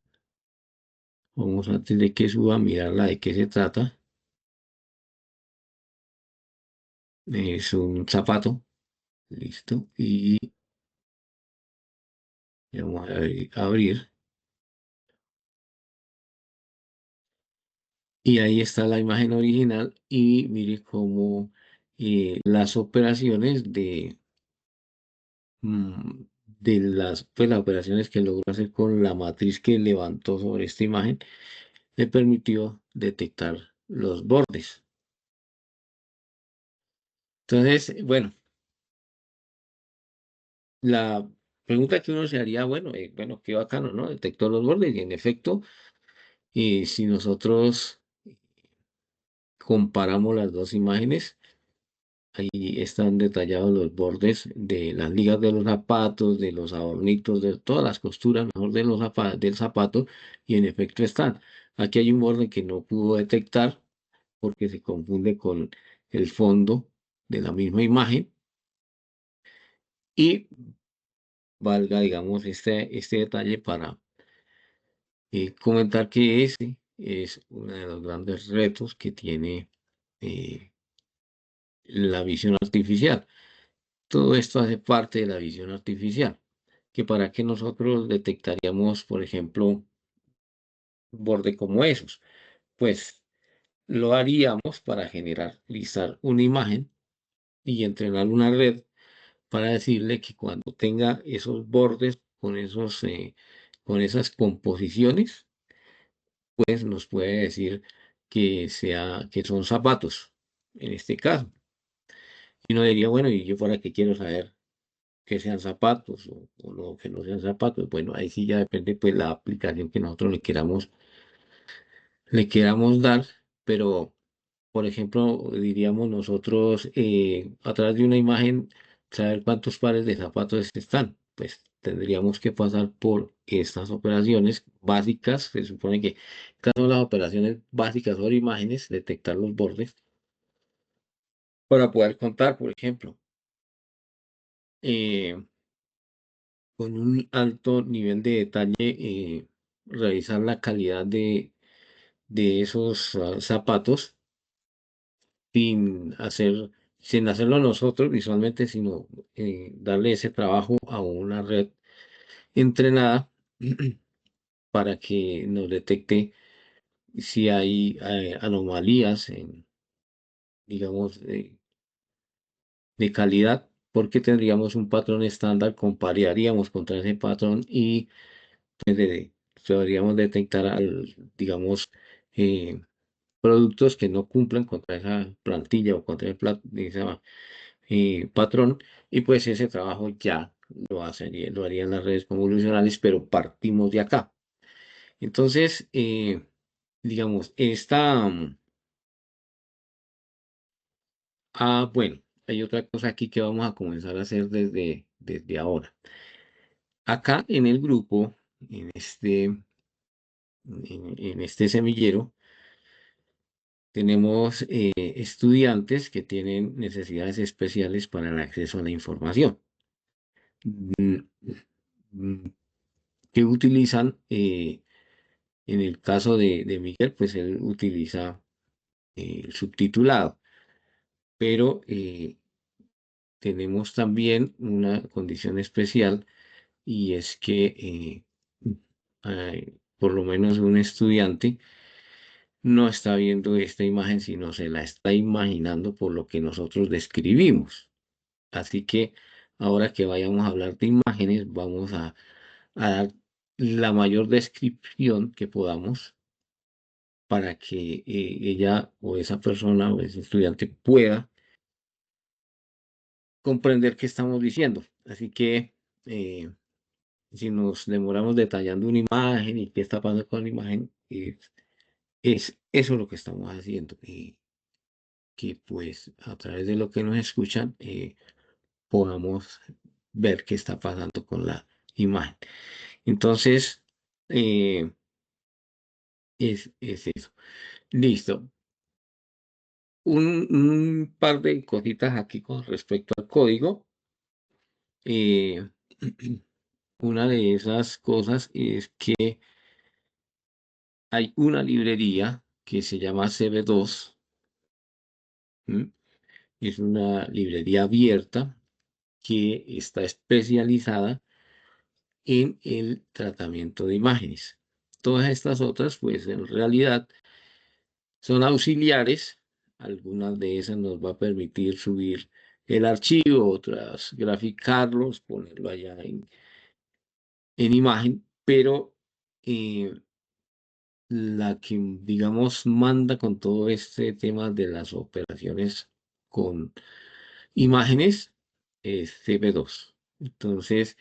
[SPEAKER 2] Vamos antes de que suba, mirarla de qué se trata. Es un zapato. Listo. Y vamos a abrir. Y ahí está la imagen original y mire cómo las operaciones mm, pues las operaciones que logró hacer con la matriz que levantó sobre esta imagen le permitió detectar los bordes. Entonces, bueno, la pregunta que uno se haría, bueno, qué bacano, ¿no? Detectó los bordes y en efecto, si nosotros comparamos las dos imágenes, ahí están detallados los bordes de las ligas de los zapatos, de los adornitos, de todas las costuras, mejor de del zapato, y en efecto están. Aquí hay un borde que no pudo detectar porque se confunde con el fondo de la misma imagen y valga, digamos, este detalle para comentar que ese es uno de los grandes retos que tiene eh, la visión artificial. Todo esto hace parte de la visión artificial, que para que nosotros detectaríamos, por ejemplo, un borde como esos, pues lo haríamos para listar una imagen y entrenar una red para decirle que cuando tenga esos bordes con esas composiciones, pues nos puede decir que son zapatos, en este caso. Y uno diría, bueno, ¿y yo para qué quiero saber que sean zapatos o no, que no sean zapatos? Bueno, ahí sí ya depende pues la aplicación que nosotros le queramos dar, pero por ejemplo, diríamos nosotros a través de una imagen saber cuántos pares de zapatos están. Pues tendríamos que pasar por estas operaciones básicas. Se supone que estas son las operaciones básicas sobre imágenes, detectar los bordes. para poder contar, por ejemplo, eh, con un alto nivel de detalle, revisar la calidad de esos zapatos sin hacer, sin hacerlo nosotros visualmente, sino darle ese trabajo a una red entrenada para que nos detecte si hay anomalías en, digamos, de calidad, porque tendríamos un patrón estándar, compararíamos contra ese patrón y pues, podríamos detectar, digamos, eh, productos que no cumplan contra esa plantilla o contra ese patrón, y pues ese trabajo ya lo harían las redes convolucionales, pero partimos de acá. Entonces, digamos, bueno, hay otra cosa aquí que vamos a comenzar a hacer desde ahora. Acá en el grupo, en este semillero, tenemos estudiantes que tienen necesidades especiales para el acceso a la información, mm, mm, que utilizan, en el caso de Miguel, pues él utiliza el subtitulado, pero tenemos también una condición especial, y es que por lo menos un estudiante no está viendo esta imagen, sino se la está imaginando por lo que nosotros describimos. Así que ahora que vayamos a hablar de imágenes, vamos a dar la mayor descripción que podamos para que ella o esa persona o ese estudiante pueda comprender qué estamos diciendo. Así que eh, si nos demoramos detallando una imagen y qué está pasando con la imagen, es eso lo que estamos haciendo. Que pues a través de lo que nos escuchan podamos ver qué está pasando con la imagen. Entonces, eh, es eso. Listo. Un par de cositas aquí con respecto al código. Eh, una de esas cosas es que hay una librería que se llama CB2. ¿M? Es una librería abierta que está especializada en el tratamiento de imágenes. Todas estas otras, pues en realidad son auxiliares. Algunas de esas nos va a permitir subir el archivo, otras graficarlos, ponerlo allá en imagen, pero eh, la que, digamos, manda con todo este tema de las operaciones con imágenes es CB2. Entonces,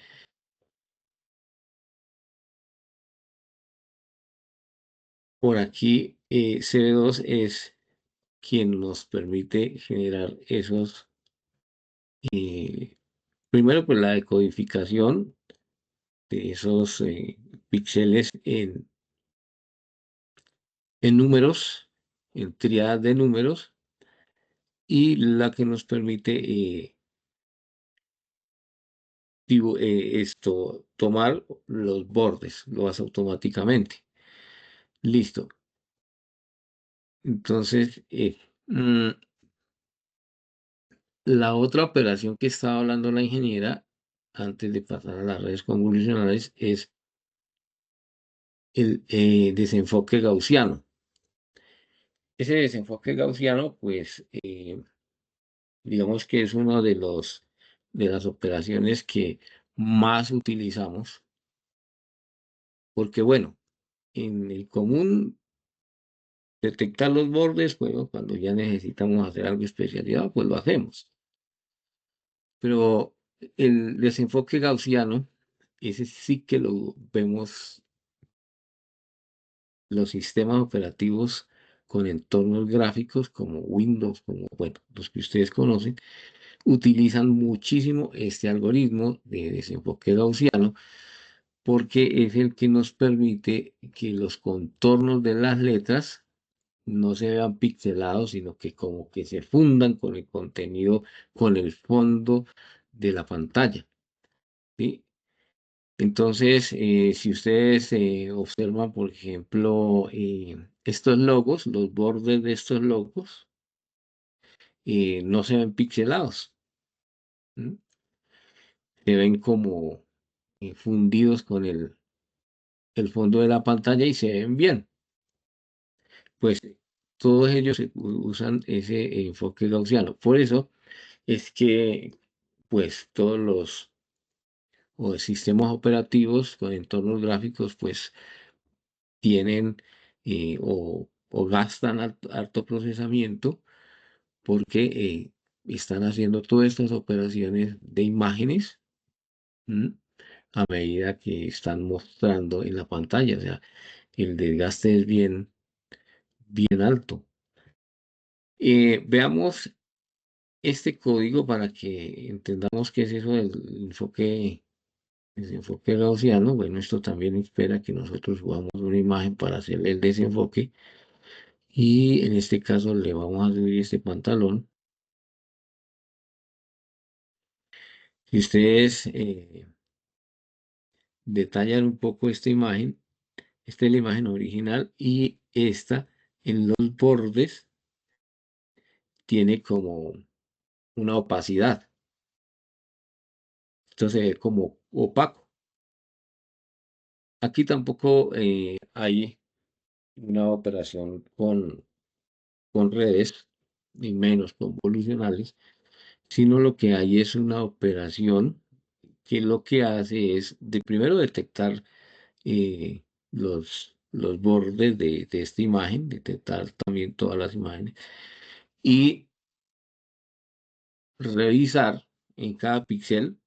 [SPEAKER 2] por aquí CB2 es quien nos permite generar esos, eh, primero pues la decodificación de esos píxeles en números, en tríadas de números, y la que nos permite tomar los bordes, lo hace automáticamente. Listo. Entonces, mm, la otra operación que estaba hablando la ingeniera antes de pasar a las redes convolucionales es el desenfoque gaussiano. Ese desenfoque gaussiano, pues, digamos que es uno de las operaciones que más utilizamos, porque bueno, en el común detectar los bordes, bueno, cuando ya necesitamos hacer algo especializado, pues lo hacemos. Pero el desenfoque gaussiano, ese sí que lo vemos los sistemas operativos con entornos gráficos como Windows, como bueno, los que ustedes conocen, utilizan muchísimo este algoritmo de desenfoque gaussiano porque es el que nos permite que los contornos de las letras no se vean pixelados, sino que como que se fundan con el contenido, con el fondo de la pantalla, ¿sí? Entonces, si ustedes observan, por ejemplo, estos logos, los bordes de estos logos, no se ven pixelados, ¿m? Se ven como fundidos con el fondo de la pantalla y se ven bien. Pues todos ellos usan ese enfoque gaussiano. Por eso es que, pues, todos los sistemas operativos con entornos gráficos, pues, tienen o gastan harto procesamiento porque están haciendo todas estas operaciones de imágenes, ¿m? A medida que están mostrando en la pantalla. O sea, el desgaste es bien alto. Veamos este código para que entendamos qué es eso del desenfoque gaussiano. Bueno, esto también espera que nosotros subamos una imagen para hacerle el desenfoque. Y en este caso le vamos a subir este pantalón. Si ustedes detallan un poco esta es la imagen original y esta en los bordes tiene como una opacidad. Esto se ve como opaco. Aquí tampoco hay una operación con redes, ni menos convolucionales, sino lo que hay es una operación que lo que hace es de primero detectar los bordes de esta imagen, detectar también todas las imágenes y revisar en cada píxel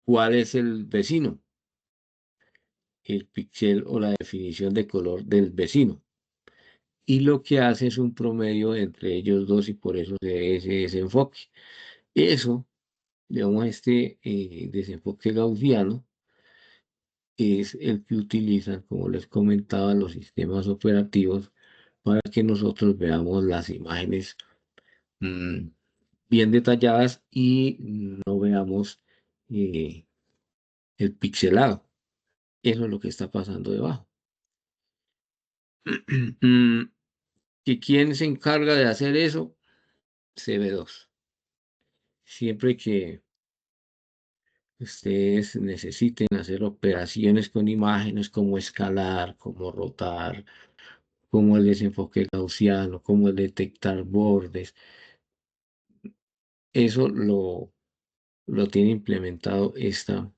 [SPEAKER 2] cuál es el vecino, el píxel o la definición de color del vecino. Y lo que hace es un promedio entre ellos dos y por eso se ve ese desenfoque. Eso, digamos, este desenfoque gaussiano es el que utilizan, como les comentaba, los sistemas operativos para que nosotros veamos las imágenes mm, bien detalladas y no veamos eh, el pixelado. Eso es lo que está pasando debajo. Mm, ¿Que quién se encarga de hacer eso? CB2. Siempre que ustedes necesiten hacer operaciones con imágenes como escalar, como rotar, como el desenfoque gaussiano, como el detectar bordes, eso lo tiene implementado esta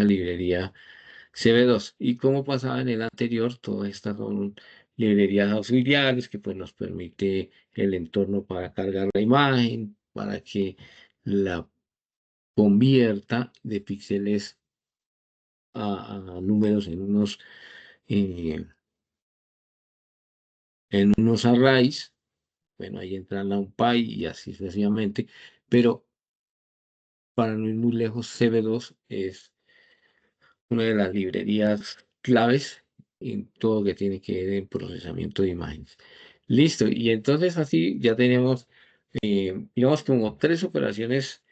[SPEAKER 2] librería CB2. Y como pasaba en el anterior, todas estas son librerías auxiliares que pues nos permite el entorno para cargar la imagen, para que la convierta de píxeles a números eh, en unos arrays. Bueno, ahí entra NumPy y así sucesivamente, pero para no ir muy lejos, CB2 es una de las librerías claves en todo lo que tiene que ver en procesamiento de imágenes. Listo, y entonces así ya tenemos, digamos, como tres operaciones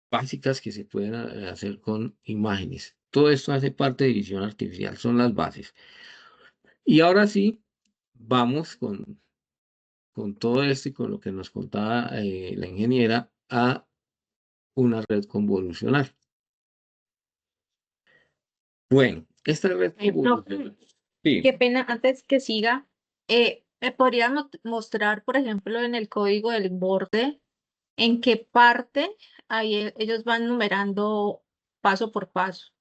[SPEAKER 2] básicas que se pueden hacer con imágenes. Todo esto hace parte de edición artificial, son las bases. Y ahora sí, vamos con todo esto y con lo que nos contaba la ingeniera a una red convolucional. Bueno, esta red
[SPEAKER 3] Profe,
[SPEAKER 2] convolucional, sí,
[SPEAKER 3] qué pena, antes que siga, ¿me podría mostrar, por ejemplo, en el código del borde, en qué parte ahí ellos van numerando paso por paso?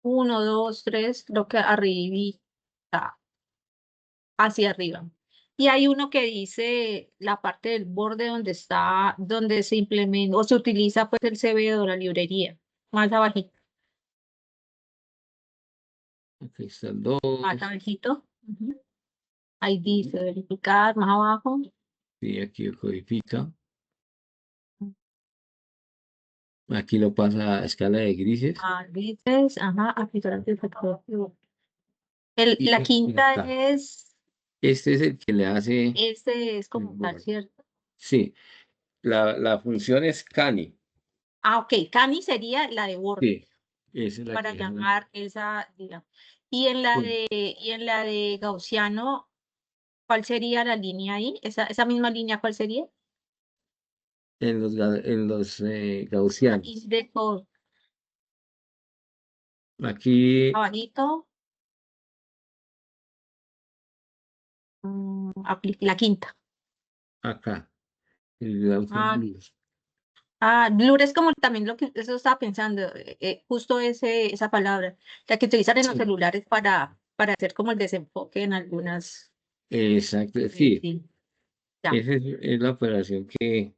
[SPEAKER 3] Uno, dos, tres, creo que arribita, hacia arriba. Y hay uno que dice la parte del borde donde está, donde se implementa o se utiliza pues el CBO de la librería, más abajito,
[SPEAKER 2] aquí está el
[SPEAKER 3] más
[SPEAKER 2] 2,
[SPEAKER 3] abajito. Ujú. Ahí dice verificar, más abajo.
[SPEAKER 2] y aquí codifica. Aquí lo pasa a escala de grises.
[SPEAKER 3] Ah, dices, ajá, aplicar el factor.
[SPEAKER 2] Y
[SPEAKER 3] La quinta
[SPEAKER 2] está.
[SPEAKER 3] es,
[SPEAKER 2] Este es el que le hace
[SPEAKER 3] Este es
[SPEAKER 2] el
[SPEAKER 3] como tal,
[SPEAKER 2] borde.
[SPEAKER 3] ¿cierto?
[SPEAKER 2] Sí, la función es cani.
[SPEAKER 3] Ah, ok, Cami sería la de borde,
[SPEAKER 2] Sí, esa es la
[SPEAKER 3] para
[SPEAKER 2] que hace
[SPEAKER 3] llamar esa, digamos.
[SPEAKER 2] bueno,
[SPEAKER 3] Y en la de Gaussiano, ¿cuál sería la línea ahí? Esa misma línea, ¿cuál sería?
[SPEAKER 2] en los
[SPEAKER 3] Ah,
[SPEAKER 2] gaussianos.
[SPEAKER 3] is the code.
[SPEAKER 2] Aquí,
[SPEAKER 3] Abajito, la quinta.
[SPEAKER 2] acá, el Gaussian
[SPEAKER 3] Ah,
[SPEAKER 2] Blues.
[SPEAKER 3] Blur es como también lo que eso estaba pensando, justo esa palabra, la que utilizan en los
[SPEAKER 2] Sí,
[SPEAKER 3] celulares para hacer como el desenfoque en algunas.
[SPEAKER 2] exacto. Sí,
[SPEAKER 3] Sí, ya.
[SPEAKER 2] esa es la operación que,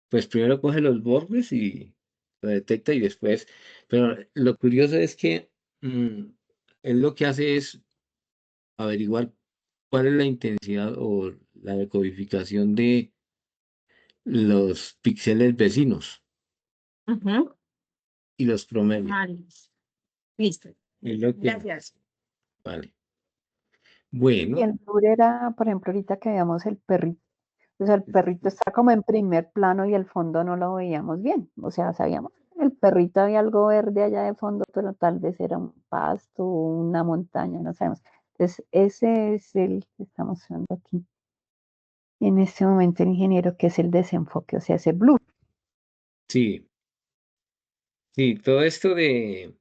[SPEAKER 2] pues primero coge los bordes y lo detecta y después, pero lo curioso es que mm, él lo que hace es averiguar cuál es la intensidad o la decodificación de los píxeles vecinos
[SPEAKER 3] Ujú.
[SPEAKER 2] y los promedia.
[SPEAKER 3] Ah, listo. Listo.
[SPEAKER 2] Es lo que,
[SPEAKER 3] Gracias.
[SPEAKER 2] vale.
[SPEAKER 1] Y
[SPEAKER 2] Bueno,
[SPEAKER 1] el tour era, por ejemplo, ahorita que veíamos el perrito. O sea, el perrito está como en primer plano y el fondo no lo veíamos bien. O sea, sabíamos que el perrito había algo verde allá de fondo, pero tal vez era un pasto, una montaña, no sabemos. Entonces, ese es el que estamos usando aquí en este momento el ingeniero, que es el desenfoque, o sea, ese blue.
[SPEAKER 2] sí, sí, todo esto del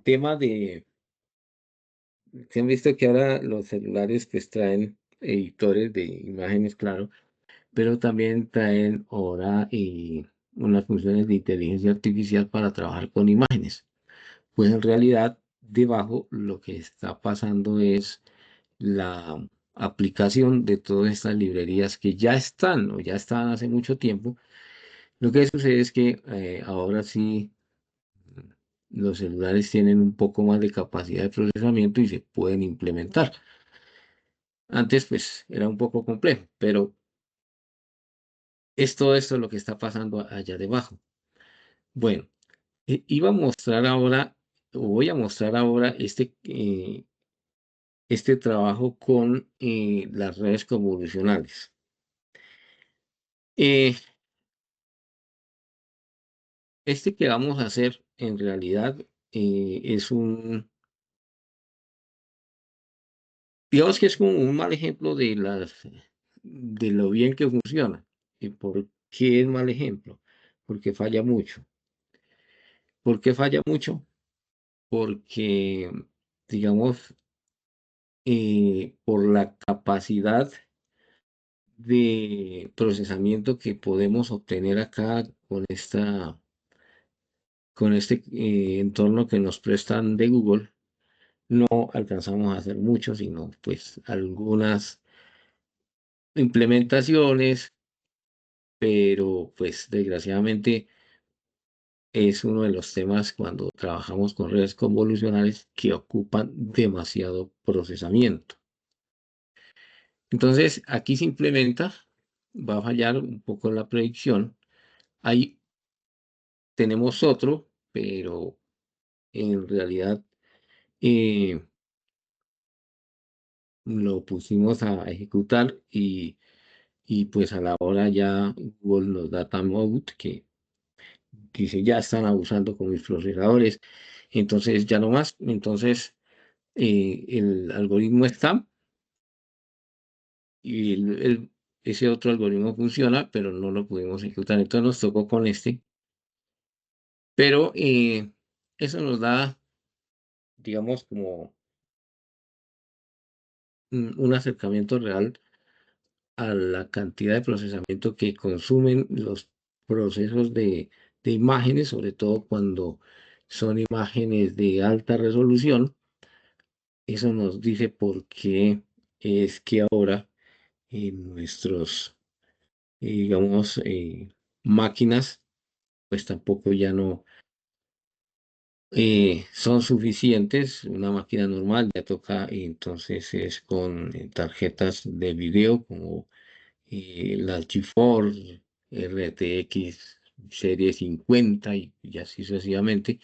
[SPEAKER 2] tema de, se han visto que ahora los celulares pues traen editores de imágenes, claro, pero también traen ahora unas funciones de inteligencia artificial para trabajar con imágenes. Pues en realidad, debajo lo que está pasando es la aplicación de todas estas librerías que ya están o ya estaban hace mucho tiempo. Lo que sucede es que ahora sí los celulares tienen un poco más de capacidad de procesamiento y se pueden implementar. Antes pues era un poco complejo, pero es todo esto lo que está pasando allá debajo. Bueno, iba a mostrar ahora, o voy a mostrar ahora este trabajo con las redes convolucionales. Eh, este que vamos a hacer en realidad es digamos que es como un mal ejemplo de lo bien que funciona. ¿Y por qué es mal ejemplo? Porque falla mucho. ¿Por qué falla mucho? Porque, digamos, por la capacidad de procesamiento que podemos obtener acá con este entorno que nos prestan de Google, no alcanzamos a hacer mucho, sino pues algunas implementaciones, pero pues desgraciadamente es uno de los temas cuando trabajamos con redes convolucionales que ocupan demasiado procesamiento. Entonces, aquí se implementa, va a fallar un poco la predicción. Ahí tenemos otro, pero en realidad eh, lo pusimos a ejecutar y pues a la hora ya Google nos da timeout que dice ya están abusando con mis procesadores, entonces ya no más. Entonces el algoritmo está y ese otro algoritmo funciona, pero no lo pudimos ejecutar. Entonces nos tocó con este, pero eso nos da, digamos, como un acercamiento real a la cantidad de procesamiento que consumen los procesos de imágenes, sobre todo cuando son imágenes de alta resolución. Eso nos dice por qué es que ahora en nuestros, digamos, máquinas, pues tampoco ya no son suficientes. Una máquina normal ya toca, entonces es con tarjetas de video como las GeForce RTX serie 50 y así sucesivamente,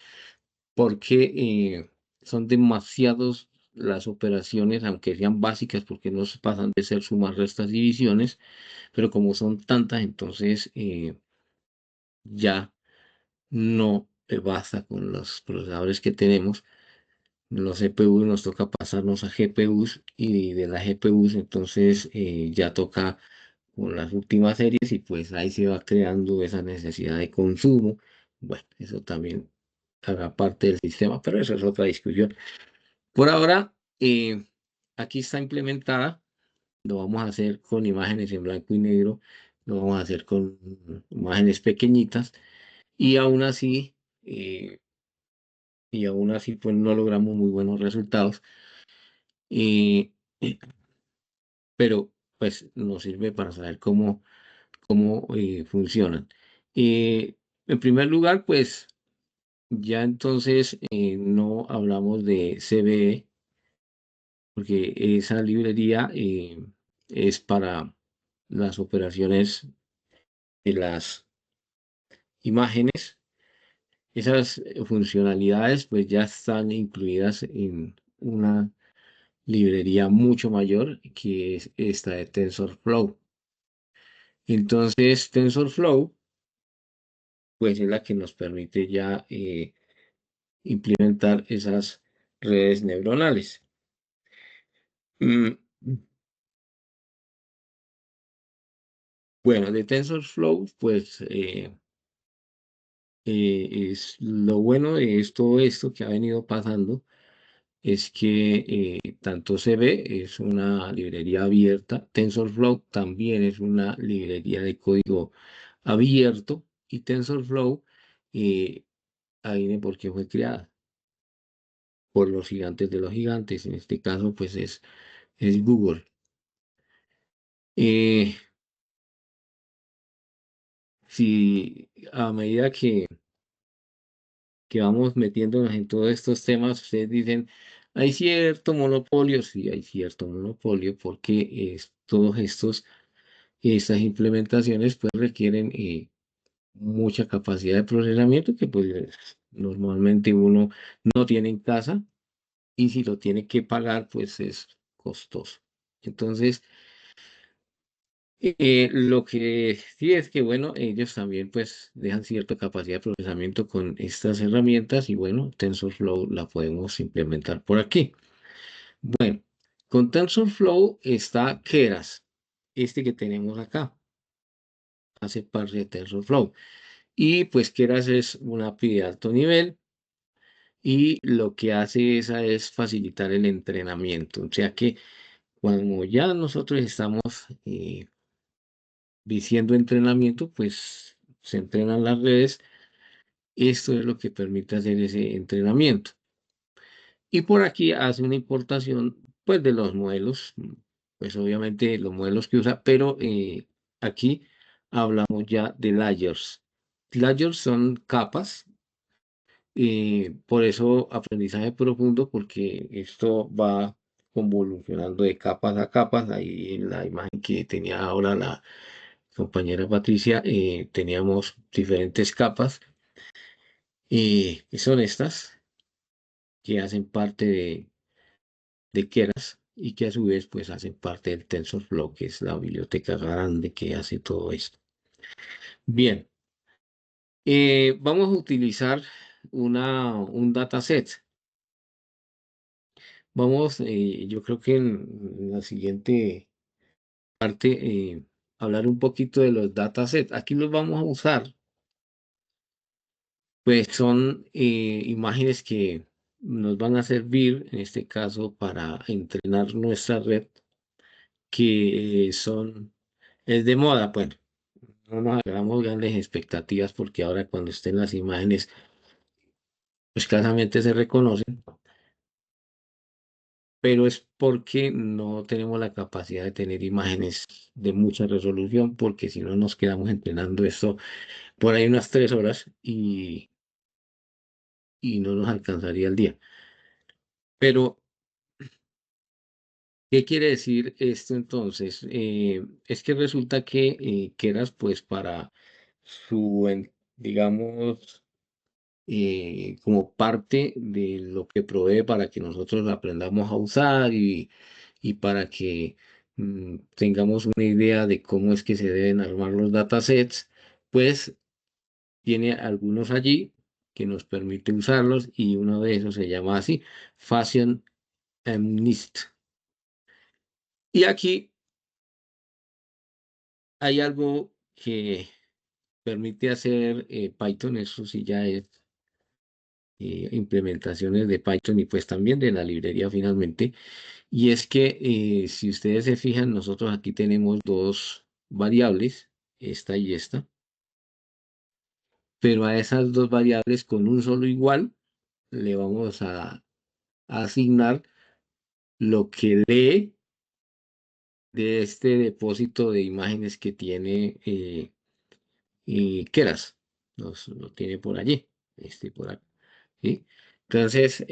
[SPEAKER 2] porque son demasiados las operaciones, aunque sean básicas, porque no se pasan de ser sumas, restas, divisiones, pero como son tantas, entonces ya no basta con los procesadores que tenemos. Los CPUs nos toca pasarnos a GPUs y de las GPUs entonces ya toca con las últimas series y pues ahí se va creando esa necesidad de consumo. Bueno, eso también haga parte del sistema, pero eso es otra discusión. Por ahora, aquí está implementada, lo vamos a hacer con imágenes en blanco y negro, lo vamos a hacer con imágenes pequeñitas y aún así, pues no logramos muy buenos resultados. eh, pero pues nos sirve para saber cómo funcionan. En primer lugar, pues ya entonces no hablamos de CVE, porque esa librería es para las operaciones de las imágenes. Esas funcionalidades pues ya están incluidas en una librería mucho mayor que es esta de TensorFlow. Entonces, TensorFlow pues es la que nos permite ya implementar esas redes neuronales. Mm, Bueno, de TensorFlow, pues es lo bueno de todo esto que ha venido pasando es que tanto CB es una librería abierta, TensorFlow también es una librería de código abierto y TensorFlow ahí viene porque fue creada por los gigantes de los gigantes, en este caso pues es Google. Eh, si a medida que vamos metiéndonos en todos estos temas, ustedes dicen, hay cierto monopolio, sí, hay cierto monopolio, porque todos estas implementaciones pues requieren mucha capacidad de procesamiento que pues normalmente uno no tiene en casa y si lo tiene que pagar pues es costoso. Entonces, lo que sí es que, bueno, ellos también pues dejan cierta capacidad de procesamiento con estas herramientas y bueno, TensorFlow la podemos implementar por aquí. Bueno, con TensorFlow está Keras, este que tenemos acá, hace parte de TensorFlow. Y pues Keras es una API de alto nivel y lo que hace esa es facilitar el entrenamiento. O sea que cuando ya nosotros estamos diciendo entrenamiento, pues se entrenan las redes. Esto es lo que permite hacer ese entrenamiento. Y por aquí hace una importación, pues, de los modelos, pues obviamente los modelos que usa, pero aquí hablamos ya de layers. Layers son capas, por eso aprendizaje profundo, porque esto va convolucionando de capas a capas. Ahí en la imagen que tenía ahora la compañera Patricia, teníamos diferentes capas que son estas, que hacen parte de Keras y que a su vez pues hacen parte del TensorFlow, que es la biblioteca grande que hace todo esto. Bien, vamos a utilizar un dataset. Vamos, yo creo que en la siguiente parte, hablar un poquito de los datasets. Aquí los vamos a usar. Pues son imágenes que nos van a servir, en este caso, para entrenar nuestra red, que es de moda. Bueno, no nos hagamos grandes expectativas porque ahora cuando estén las imágenes, pues claramente se reconocen, pero es porque no tenemos la capacidad de tener imágenes de mucha resolución, porque si no nos quedamos entrenando esto por ahí unas 3 horas y no nos alcanzaría el día. Pero ¿qué quiere decir esto entonces? Es que resulta que Keras, pues para digamos, como parte de lo que provee para que nosotros aprendamos a usar y para que tengamos una idea de cómo es que se deben armar los datasets, pues tiene algunos allí que nos permite usarlos y uno de esos se llama así, Fashion MNIST. Y aquí hay algo que permite hacer Python, eso sí ya es implementaciones de Python y pues también de la librería finalmente. Y es que si ustedes se fijan, nosotros aquí tenemos dos variables, esta y esta, pero a esas dos variables con un solo igual le vamos a asignar lo que lee de este depósito de imágenes que tiene Keras. Lo tiene por allí, por acá, ¿sí? Entonces,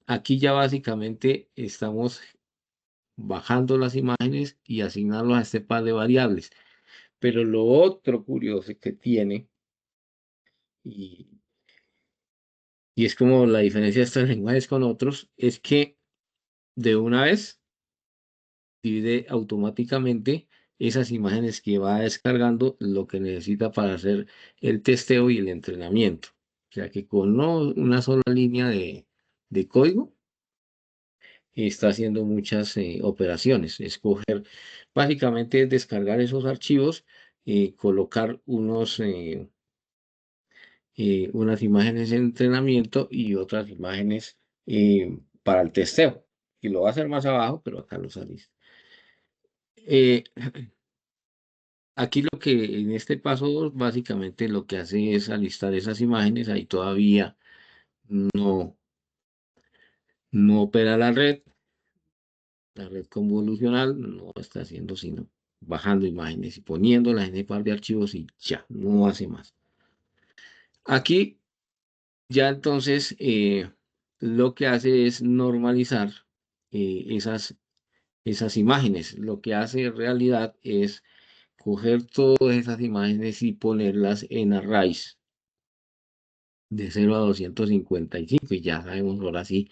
[SPEAKER 2] aquí ya básicamente estamos bajando las imágenes y asignarlos a este par de variables. Pero lo otro curioso que tiene, y, y es como la diferencia de estos lenguajes con otros, es que de una vez divide automáticamente esas imágenes que va descargando lo que necesita para hacer el testeo y el entrenamiento. O sea que con una sola línea de código está haciendo muchas operaciones. Escoger, básicamente es descargar esos archivos, colocar unas imágenes de entrenamiento y otras imágenes para el testeo. Y lo va a hacer más abajo, pero acá lo salís. Aquí lo que en este paso 2 básicamente lo que hace es alistar esas imágenes. Ahí todavía no, no opera la red. La red convolucional no está haciendo sino bajando imágenes y poniéndolas en el par de archivos y ya, no hace más. Aquí ya entonces lo que hace es normalizar esas imágenes. Lo que hace en realidad es coger todas esas imágenes y ponerlas en arrays de 0 a 255 y ya sabemos ahora sí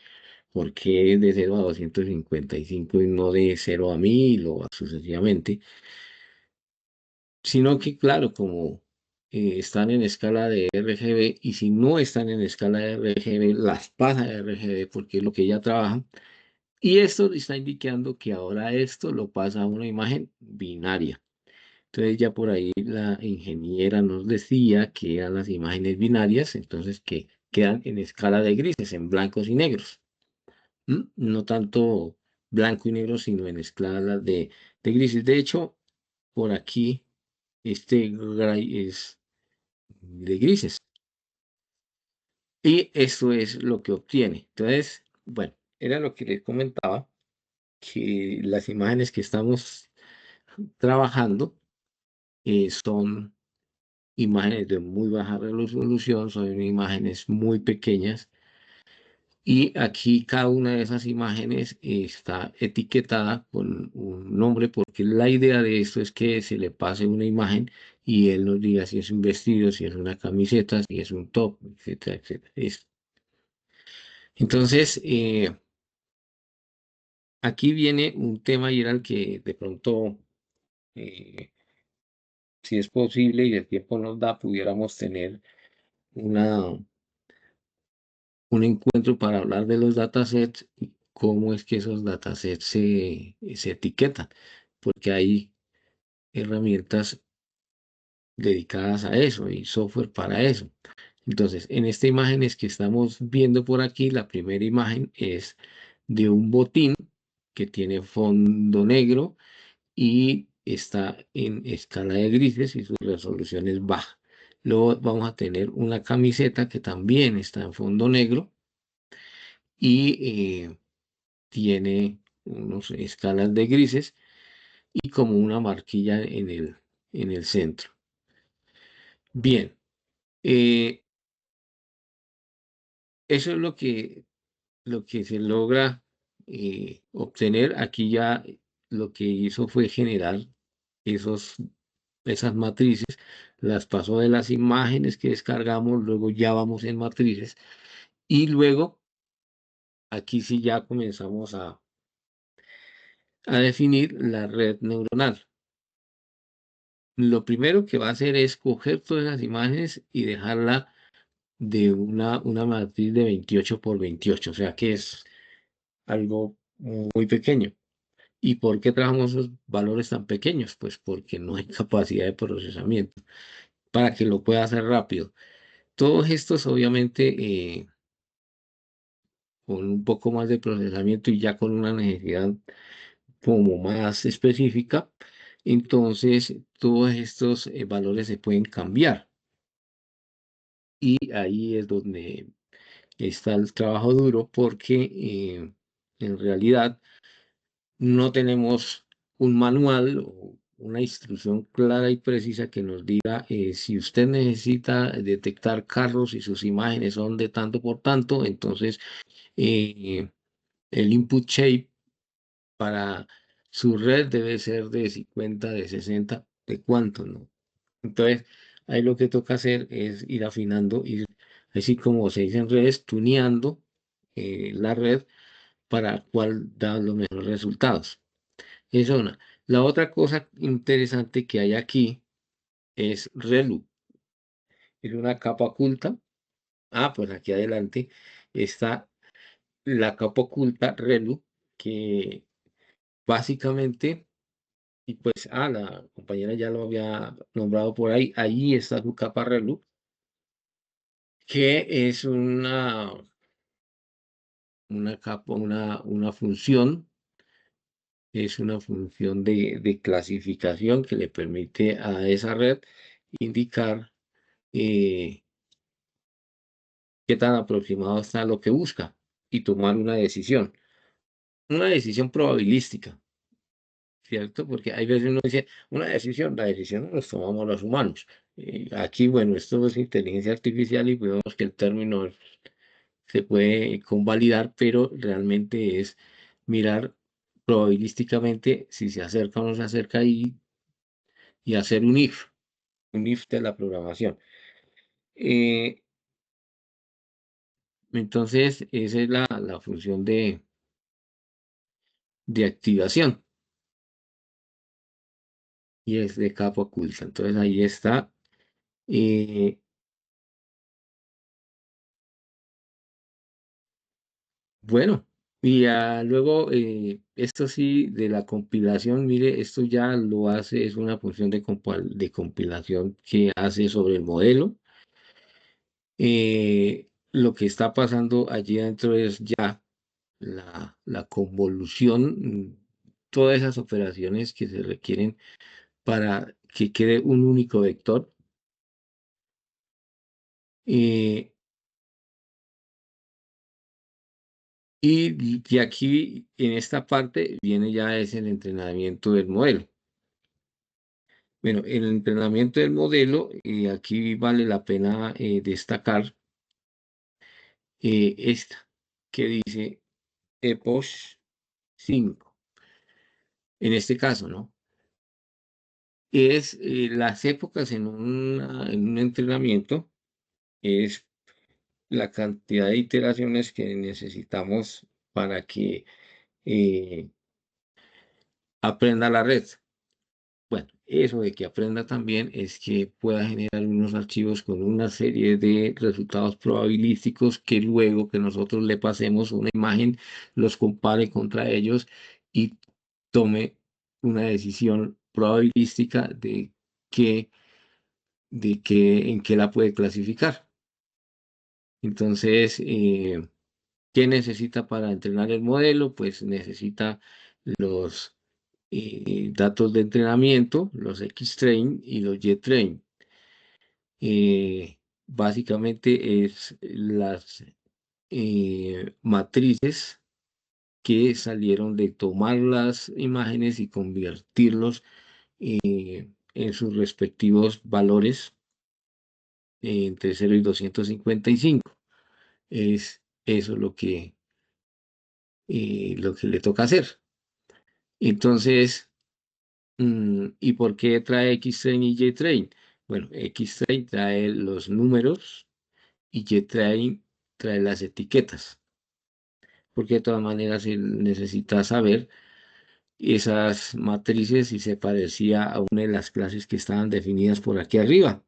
[SPEAKER 2] por qué es de 0 a 255 y no de 0 a 1000 o sucesivamente, sino que claro, como están en escala de RGB y si no están en escala de RGB, las pasa a RGB porque es lo que ella trabaja. Y esto está indicando que ahora esto lo pasa a una imagen binaria. Entonces ya por ahí la ingeniera nos decía que eran las imágenes binarias, entonces que quedan en escala de grises, en blancos y negros. No tanto blanco y negro, sino en escala de grises. De hecho, por aquí este gray es de grises. Y esto es lo que obtiene. Entonces, bueno, era lo que les comentaba, que las imágenes que estamos trabajando son imágenes de muy baja resolución, son imágenes muy pequeñas. Y aquí cada una de esas imágenes está etiquetada con un nombre porque la idea de esto es que se le pase una imagen y él nos diga si es un vestido, si es una camiseta, si es un top, etcétera, etcétera. Entonces, aquí viene un tema y era el que de pronto, eh, si es posible y el tiempo nos da, pudiéramos tener una, un encuentro para hablar de los datasets y cómo es que esos datasets se etiquetan, porque hay herramientas dedicadas a eso y software para eso. Entonces, en esta imagen es que estamos viendo por aquí, la primera imagen es de un botín que tiene fondo negro y está en escala de grises y su resolución es baja. Luego vamos a tener una camiseta que también está en fondo negro y tiene unas escalas de grises y como una marquilla en el centro. Bien, eh, eso es lo que se logra obtener. Aquí ya lo que hizo fue generar esos esas matrices, las paso de las imágenes que descargamos, luego ya vamos en matrices y luego aquí sí ya comenzamos a definir la red neuronal. Lo primero que va a hacer es coger todas las imágenes y dejarla de una matriz de 28 por 28, o sea que es algo muy pequeño. ¿Y por qué trabajamos esos valores tan pequeños? Pues porque no hay capacidad de procesamiento para que lo pueda hacer rápido. Todos estos, obviamente, con un poco más de procesamiento y ya con una necesidad como más específica, entonces todos estos valores se pueden cambiar. Y ahí es donde está el trabajo duro porque en realidad no tenemos un manual o una instrucción clara y precisa que nos diga si usted necesita detectar carros y sus imágenes son de tanto por tanto, entonces eh, el input shape para su red debe ser de 50, de 60, de cuánto, ¿no? Entonces, ahí lo que toca hacer es ir afinando, ir, así como se dice en redes, tuneando la red para cuál da los mejores resultados. Esa es una. La otra cosa interesante que hay aquí es ReLU. Es una capa oculta. Ah, pues aquí adelante está la capa oculta ReLU, que básicamente, y pues, la compañera ya lo había nombrado por ahí, ahí está su capa ReLU, que es una capa, una función, es una función de clasificación que le permite a esa red indicar eh, qué tan aproximado está a lo que busca y tomar una decisión probabilística, ¿cierto? Porque hay veces uno dice, la decisión no la tomamos los humanos. Aquí, bueno, esto es inteligencia artificial y vemos que el término se puede convalidar, pero realmente es mirar probabilísticamente si se acerca o no se acerca y hacer un if de la programación. Eh, entonces, esa es la función de activación y es de capa oculta. Entonces, ahí está. Eh, bueno, y ya luego, esto sí, de la compilación, mire, esto ya lo hace, es una función de compilación que hace sobre el modelo. Lo que está pasando allí adentro es ya la convolución, todas esas operaciones que se requieren para que quede un único vector. eh, y aquí en esta parte viene ya es el entrenamiento del modelo. Bueno, el entrenamiento del modelo, aquí vale la pena destacar esta que dice EPOS 5. En este caso, ¿no? Es las épocas en un entrenamiento, es la cantidad de iteraciones que necesitamos para que eh, aprenda la red. Bueno, eso de que aprenda también es que pueda generar unos archivos con una serie de resultados probabilísticos que luego que nosotros le pasemos una imagen, los compare contra ellos y tome una decisión probabilística qué, en qué la puede clasificar. Entonces, ¿qué necesita para entrenar el modelo? Pues necesita los datos de entrenamiento, los X-Train y los Y-Train. Básicamente es las matrices que salieron de tomar las imágenes y convertirlos en sus respectivos valores entre 0 y 255. Es eso lo que le toca hacer. Entonces, ¿Y por qué trae X-Train y Y-Train? Bueno, X-Train trae los números y Y-Train trae las etiquetas, porque de todas maneras se necesita saber esas matrices y se parecía a una de las clases que estaban definidas por aquí arriba,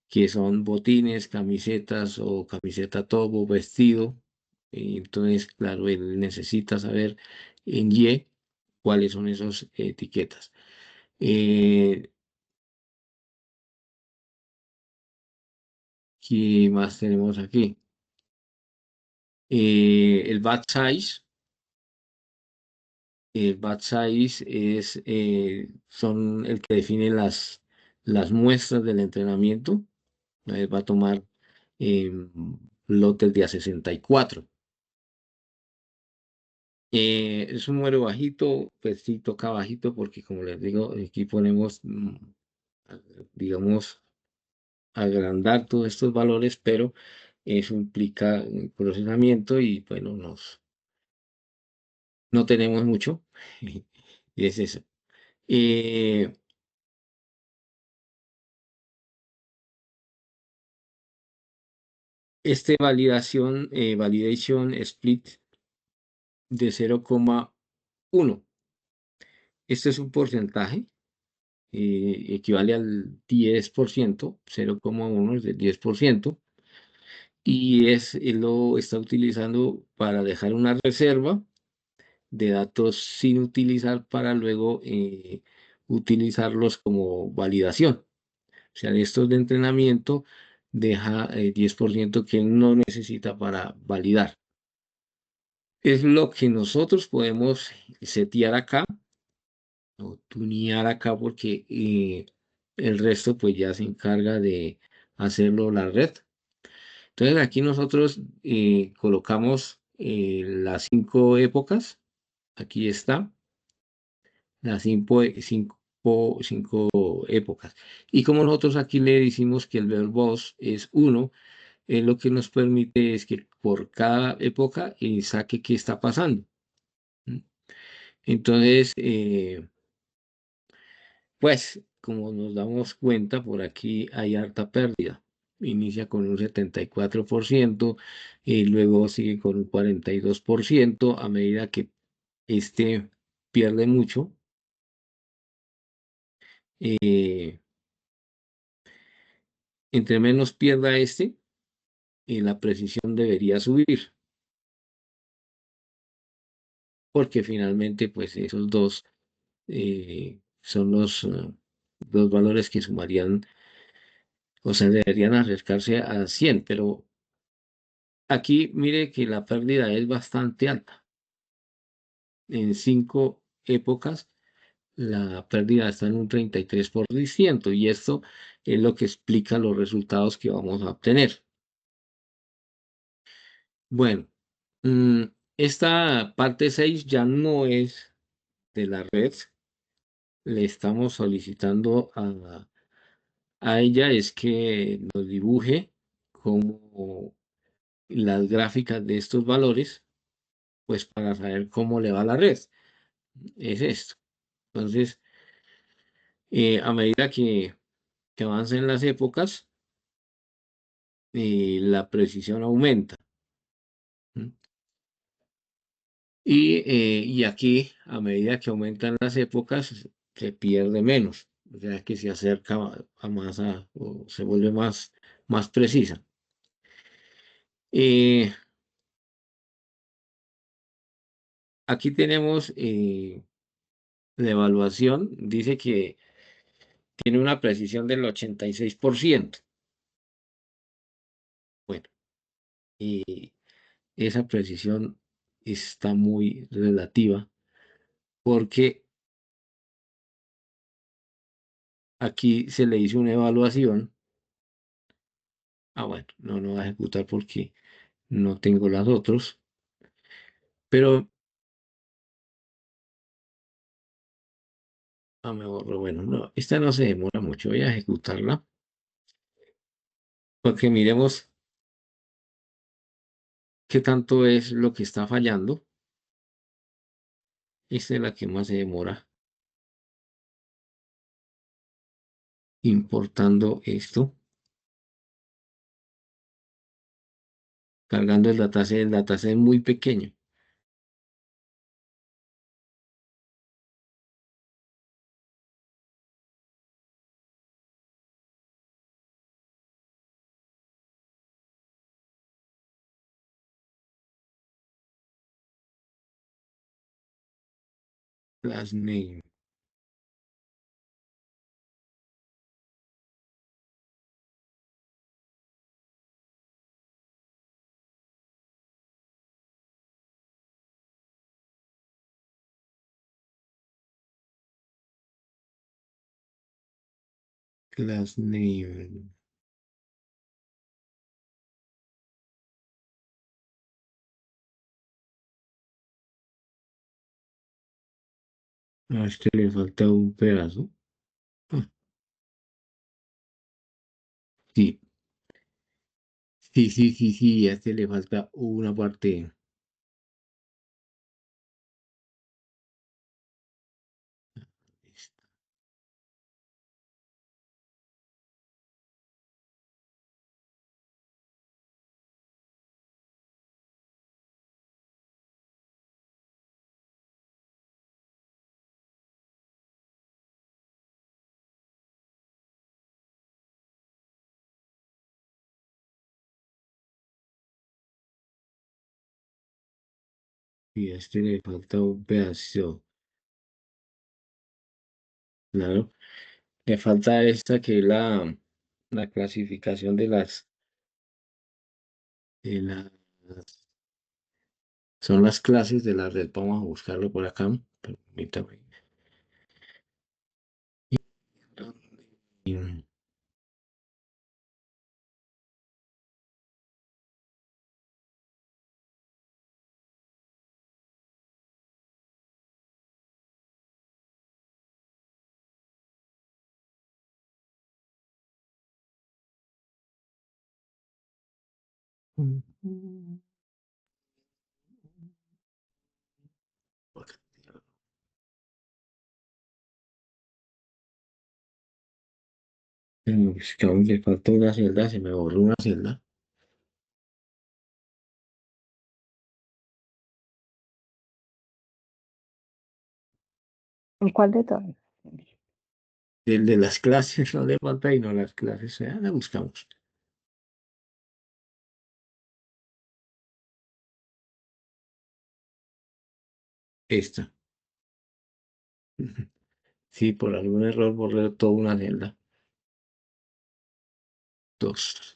[SPEAKER 2] que son botines, camisetas o camiseta tobo, vestido. Entonces, claro, él necesita saber en Y cuáles son esas etiquetas. Eh, ¿Qué más tenemos aquí? El batch size. El batch size son el que define las muestras del entrenamiento. Va a tomar lotes de A64. Es un número bajito, pues sí toca bajito porque como les digo, aquí ponemos, digamos, agrandar todos estos valores, pero eso implica procesamiento y bueno, no tenemos mucho. Y es eso. Eh, validation split de 0,1. Este es un porcentaje, equivale al 10%, 0,1 es del 10%, y él lo está utilizando para dejar una reserva de datos sin utilizar para luego utilizarlos como validación. O sea, de estos de entrenamiento deja 10% que no necesita para validar. Es lo que nosotros podemos setear acá o tunear acá porque el resto pues ya se encarga de hacerlo la red. Entonces aquí nosotros colocamos las 5 épocas. Aquí está, las 5 épocas. Y como nosotros aquí le decimos que el verbos es 1, lo que nos permite es que por cada época saque qué está pasando. Entonces, pues, como nos damos cuenta, por aquí hay harta pérdida. Inicia con un 74% y luego sigue con un 42% a medida que este pierde mucho. eh, Entre menos pierda este, la precisión debería subir, porque finalmente, pues esos dos son los dos valores que sumarían, o sea, deberían acercarse a 100, pero aquí mire que la pérdida es bastante alta. En 5 épocas, la pérdida está en un 33%, y esto es lo que explica los resultados que vamos a obtener. Bueno, esta parte 6 ya no es de la red. Le estamos solicitando a ella es que nos dibuje como las gráficas de estos valores, pues para saber cómo le va a la red. Es esto. Entonces, a medida que avancen las épocas, la precisión aumenta. ¿Mm? Y aquí, a medida que aumentan las épocas, se pierde menos. O sea, que se acerca a más, o se vuelve más precisa. Eh, Aquí tenemos la evaluación, dice que tiene una precisión del 86%. Bueno, y esa precisión está muy relativa porque aquí se le hizo una evaluación. Bueno, no va a ejecutar porque no tengo las otros, pero me borro. Bueno, no, esta no se demora mucho, voy a ejecutarla porque miremos qué tanto es lo que está fallando. Esta es la que más se demora. importando esto, cargando el dataset es muy pequeño. Class name. Class name. A este le falta un pedazo. Ah, sí, sí, a este le falta una parte. Y a este le falta un pedazo. Claro. Le falta esta que es la clasificación de las, son las clases de la red. Vamos a buscarlo por acá. Permítame. Y- Es que aún le falta una celda, se me borró una celda.
[SPEAKER 1] ¿En cuál de todos?
[SPEAKER 2] El de las clases no le falta y no las clases, ya la buscamos. Esta. Sí, por algún error borré toda una celda. Dos.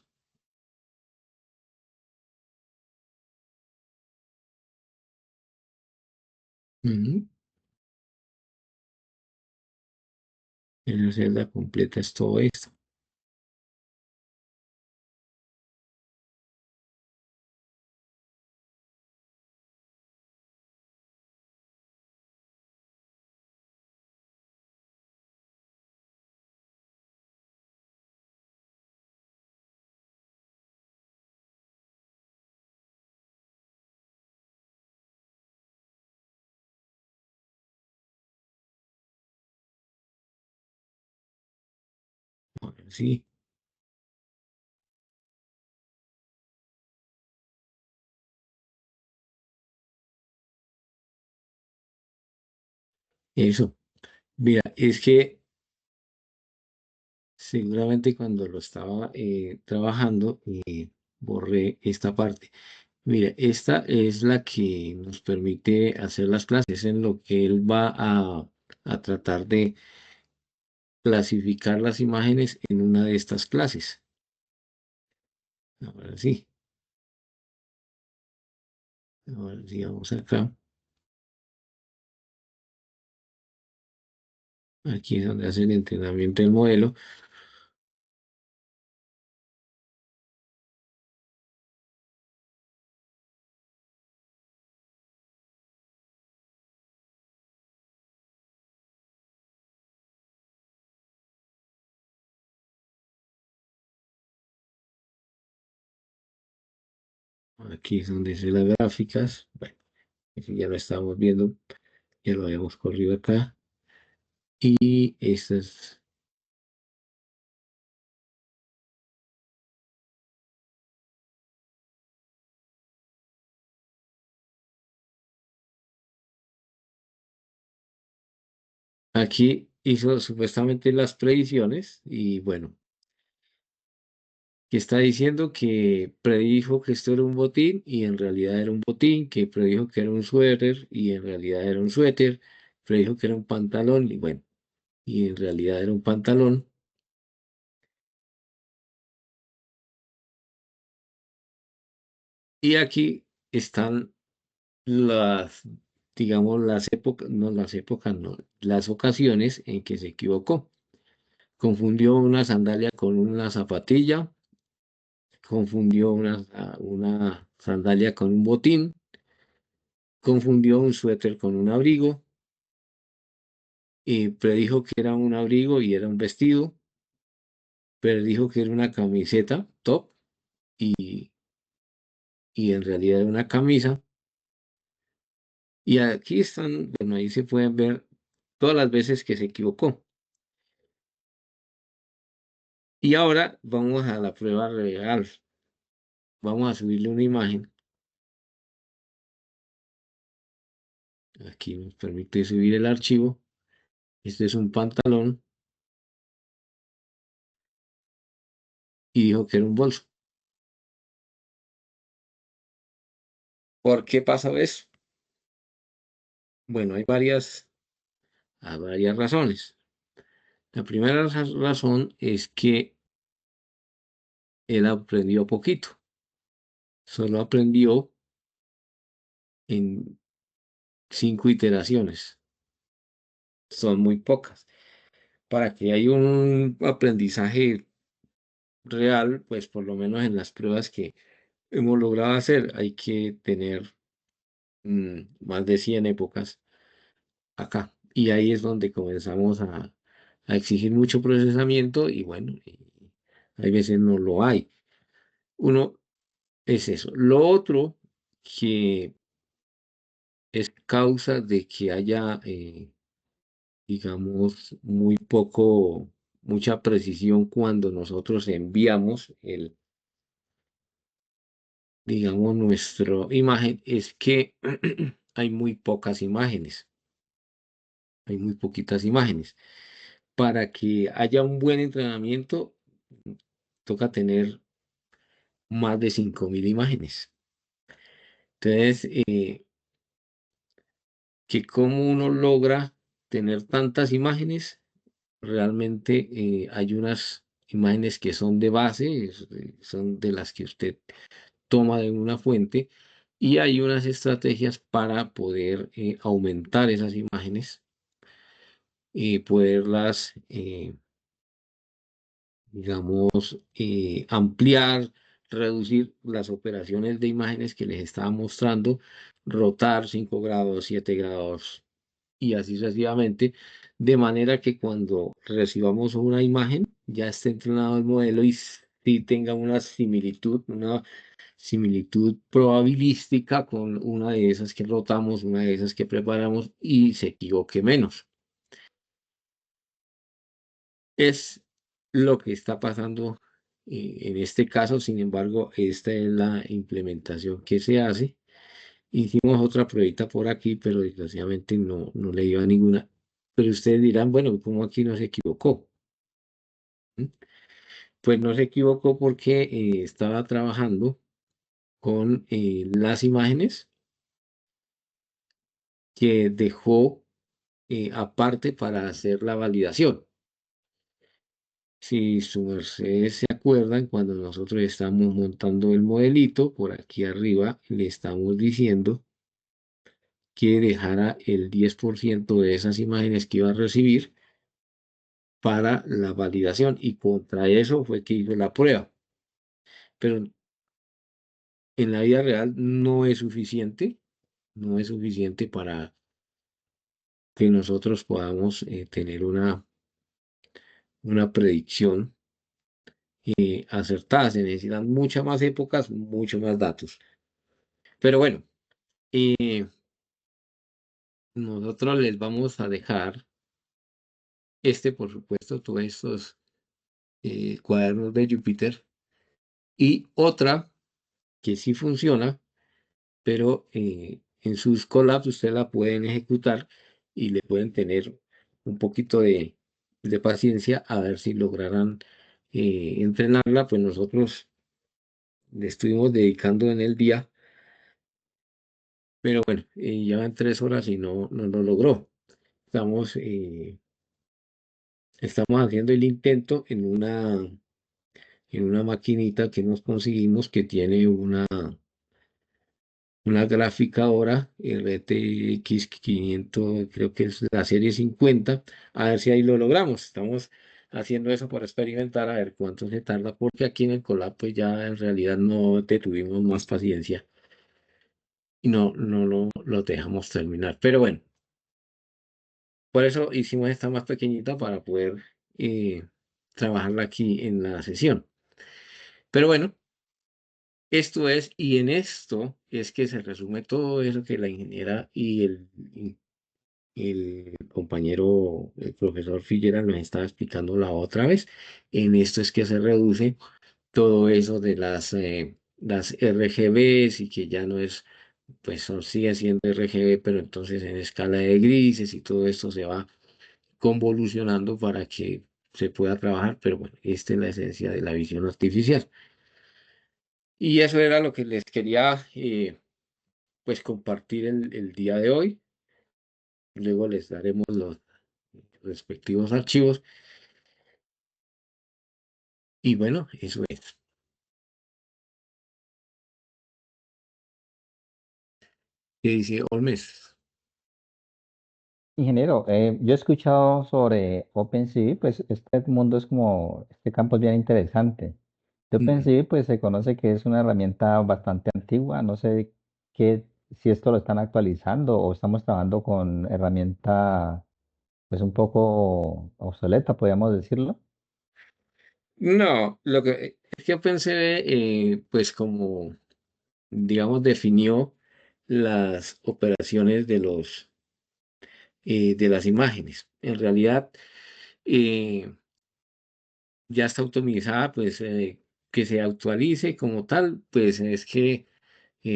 [SPEAKER 2] Ujú. En la celda completa es todo esto. Bueno, sí, eso. Mira, es que seguramente cuando lo estaba trabajando, borré esta parte. Mira, esta es la que nos permite hacer las clases en lo que él va a tratar de clasificar las imágenes en una de estas clases. Ahora sí, ahora sí, vamos acá. Aquí es donde hace el entrenamiento del modelo. Aquí es donde hace las gráficas. Bueno, eso ya lo estamos viendo, ya lo habíamos corrido acá. Y esta es aquí hizo supuestamente las predicciones y bueno, que está diciendo que predijo que esto era un botín y en realidad era un botín, que predijo que era un suéter y en realidad era un suéter, predijo que era un pantalón y bueno, y en realidad era un pantalón. Y aquí están las, digamos, las épocas, no, las ocasiones en que se equivocó. Confundió una sandalia con una zapatilla, confundió una sandalia con un botín, confundió un suéter con un abrigo, y predijo que era un abrigo y era un vestido, predijo que era una camiseta, top, y, y en realidad era una camisa. Y aquí están, bueno, ahí se pueden ver todas las veces que se equivocó. Y ahora vamos a la prueba real. Vamos a subirle una imagen. Aquí nos permite subir el archivo. Este es un pantalón y dijo que era un bolso. ¿Por qué pasa eso? Bueno, hay varias razones. La primera razón es que él aprendió poquito. Solo aprendió en 5 iteraciones. Son muy pocas. Para que haya un aprendizaje real, pues por lo menos en las pruebas que hemos logrado hacer, hay que tener más de 100 épocas acá. Y ahí es donde comenzamos a exigir mucho procesamiento y bueno, hay veces no lo hay. Uno es eso. Lo otro que es causa de que haya, digamos, mucha precisión cuando nosotros enviamos digamos, nuestra imagen, es que hay muy pocas imágenes, hay muy poquitas imágenes. Para que haya un buen entrenamiento, toca tener más de 5.000 imágenes. Entonces, que cómo uno logra tener tantas imágenes, realmente hay unas imágenes que son de base, son de las que usted toma de una fuente, y hay unas estrategias para poder aumentar esas imágenes y poderlas, digamos, ampliar, reducir las operaciones de imágenes que les estaba mostrando, rotar 5 grados, 7 grados y así sucesivamente, de manera que cuando recibamos una imagen ya esté entrenado el modelo y sí tenga una similitud probabilística con una de esas que rotamos, una de esas que preparamos y se equivoque menos. Es lo que está pasando en este caso. Sin embargo, esta es la implementación que se hace. Hicimos otra pruebita por aquí, pero desgraciadamente no le iba a ninguna. Pero ustedes dirán, bueno, ¿cómo aquí no se equivocó? ¿Mm? Pues no se equivocó porque estaba trabajando con las imágenes que dejó aparte para hacer la validación. Si sus mercedes se acuerdan, cuando nosotros estamos montando el modelito, por aquí arriba le estamos diciendo que dejara el 10% de esas imágenes que iba a recibir para la validación y contra eso fue que hizo la prueba. Pero en la vida real no es suficiente para que nosotros podamos tener una predicción acertada. Se necesitan muchas más épocas, muchos más datos. Pero bueno, nosotros les vamos a dejar por supuesto, todos estos cuadernos de Júpiter y otra que sí funciona, pero en sus collabs ustedes la pueden ejecutar y le pueden tener un poquito de paciencia a ver si lograran entrenarla, pues nosotros le estuvimos dedicando en el día, pero bueno, llevan 3 horas y no lo logró. Estamos haciendo el intento en una maquinita que nos conseguimos que tiene una gráfica ahora, RTX 500, creo que es la serie 50, a ver si ahí lo logramos. Estamos haciendo eso para experimentar, a ver cuánto se tarda, porque aquí en el Colab pues ya en realidad no te tuvimos más paciencia y no lo dejamos terminar. Pero bueno, por eso hicimos esta más pequeñita para poder eh, trabajarla aquí en la sesión. Pero bueno, esto es, y en esto es que se resume todo eso que la ingeniera y el compañero, el profesor Figuera nos estaba explicando la otra vez. En esto es que se reduce todo eso de las RGBs y que ya no es, pues sigue siendo RGB, pero entonces en escala de grises y todo esto se va convolucionando para que se pueda trabajar, pero bueno, esta es la esencia de la visión artificial. Y eso era lo que les quería pues compartir el día de hoy. Luego les daremos los respectivos archivos. Y bueno, eso es. ¿Qué dice Olmes?
[SPEAKER 4] Ingeniero, yo he escuchado sobre OpenCV, pues este mundo es como, este campo es bien interesante. De
[SPEAKER 2] Ujú.
[SPEAKER 4] OpenCV, pues se conoce que es una herramienta bastante antigua, no sé qué, si esto lo están actualizando o estamos trabajando con herramienta, pues un poco obsoleta, podríamos decirlo.
[SPEAKER 2] No, lo que es que pensé, pues como, digamos, definió las operaciones de las imágenes. En realidad, eh, ya está optimizada, pues que se actualice como tal, pues es que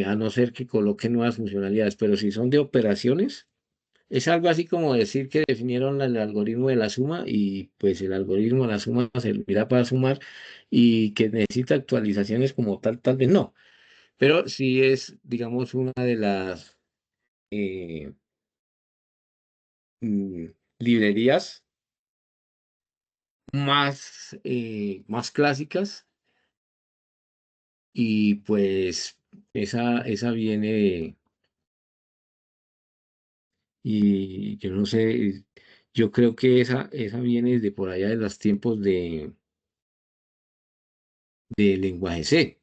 [SPEAKER 2] a no ser que coloque nuevas funcionalidades, pero si son de operaciones, es algo así como decir que definieron el algoritmo de la suma y pues el algoritmo de la suma servirá para sumar y que necesita actualizaciones como tal vez no, pero sí es, digamos, una de las eh, mm, librerías más clásicas y pues esa viene y yo no sé, yo creo que esa viene de por allá de los tiempos de lenguaje C.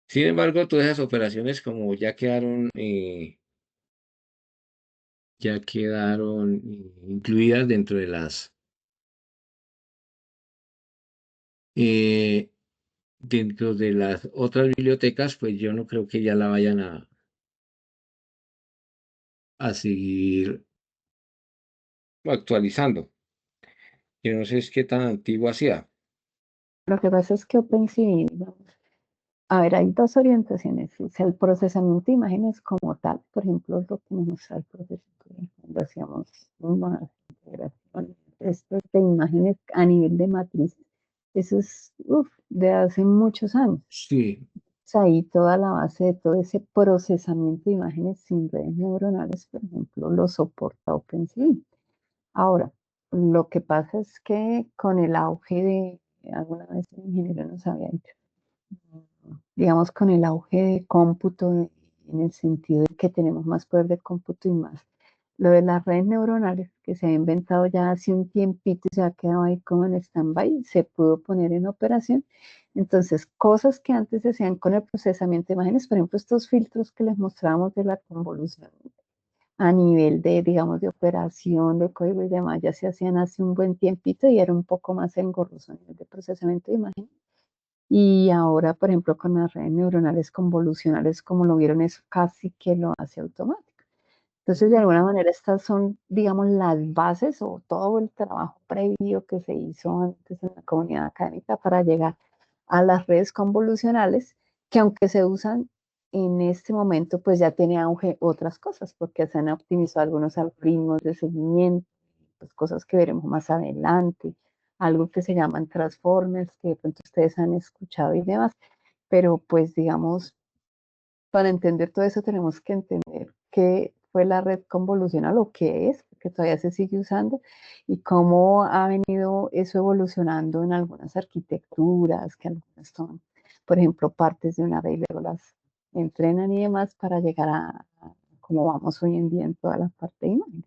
[SPEAKER 2] Sin embargo, todas esas operaciones como ya quedaron incluidas eh, dentro de las otras bibliotecas, pues yo no creo que ya la vayan a seguir actualizando. Yo no sé es qué tan antigua sea.
[SPEAKER 1] Lo que pasa es que OpenCV, digamos, a ver, hay dos orientaciones. Es el procesamiento de imágenes como tal, por ejemplo, lo que nos muestra el profesor cuando hacíamos una integración estos de imágenes a nivel de matrices. Eso es de hace muchos años.
[SPEAKER 2] Sí,
[SPEAKER 1] Ahí toda la base de todo ese procesamiento de imágenes sin redes neuronales, por ejemplo, lo soporta OpenCV. Ahora, lo que pasa es que con el auge alguna vez el ingeniero nos había dicho, digamos, con el auge de cómputo, en el sentido de que tenemos más poder de cómputo y más. Lo de las redes neuronales, que se ha inventado ya hace un tiempito y se ha quedado ahí como en stand-by, se pudo poner en operación. Entonces, cosas que antes se hacían con el procesamiento de imágenes, por ejemplo, estos filtros que les mostrábamos de la convolución a nivel de, digamos, de operación de código y demás, ya se hacían hace un buen tiempito y era un poco más engorroso a nivel de procesamiento de imágenes. Y ahora, por ejemplo, con las redes neuronales convolucionales, como lo vieron, eso casi que lo hace automático. Entonces, de alguna manera, estas son, digamos, las bases o todo el trabajo previo que se hizo antes en la comunidad académica para llegar a las redes convolucionales, que aunque se usan en este momento pues ya tiene auge otras cosas, porque se han optimizado algunos algoritmos de seguimiento, pues cosas que veremos más adelante, algo que se llaman transformers, que de pronto ustedes han escuchado y demás, pero pues digamos, para entender todo eso tenemos que entender qué fue la red convolucional o qué es, porque todavía se sigue usando, y cómo ha venido eso evolucionando en algunas arquitecturas, que algunas son, por ejemplo, partes de una red y luego las entrenan y demás para llegar a cómo vamos hoy en día en toda la parte de imagen.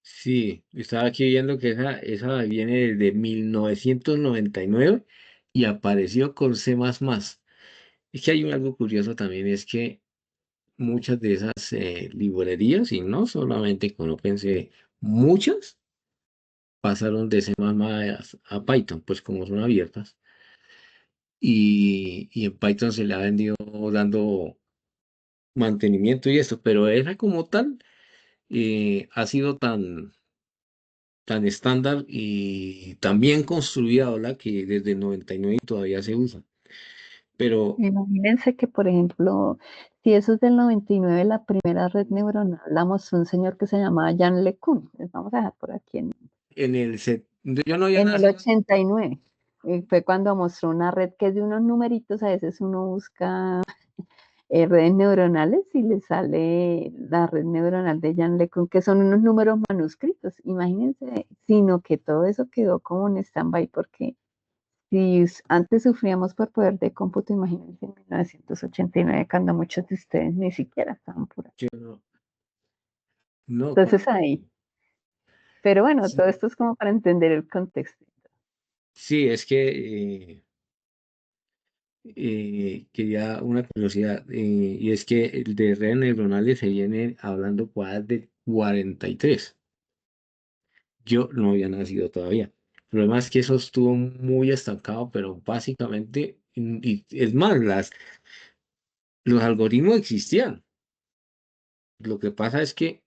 [SPEAKER 2] Sí, estaba aquí viendo que esa viene desde 1999 y apareció con C++. Es que hay algo curioso también, es que muchas de esas librerías, y no solamente con OpenCV, muchas pasaron de C++ a Python, pues como son abiertas, y en Python se le ha venido dando mantenimiento y esto, pero esa como tal ha sido tan estándar y tan bien construida, ¿verdad? Que desde el 99 todavía se usa. Pero
[SPEAKER 1] Imagínense que, por ejemplo, si eso es del 99, la primera red neuronal la mostró un señor que se llamaba Jan LeCun. Les vamos a dejar por aquí
[SPEAKER 2] yo no había
[SPEAKER 1] en el
[SPEAKER 2] nacido.
[SPEAKER 1] 89. Fue cuando mostró una red que es de unos numeritos, a veces uno busca redes neuronales y le sale la red neuronal de Jan LeCun, que son unos números manuscritos, imagínense, sino que todo eso quedó como en stand-by porque si antes sufríamos por poder de cómputo, imagínense en 1989, cuando muchos de ustedes ni siquiera estaban por ahí.
[SPEAKER 2] Yo no, no,
[SPEAKER 1] Entonces ahí, pero bueno, todo
[SPEAKER 2] sí,
[SPEAKER 1] esto es como para entender el contexto.
[SPEAKER 2] sí, es que quería una curiosidad, y es que el de redes neuronales se viene hablando de 43. Yo no había nacido todavía. El problema es que eso estuvo muy estancado, pero básicamente, y es más, los algoritmos existían. Lo que pasa es que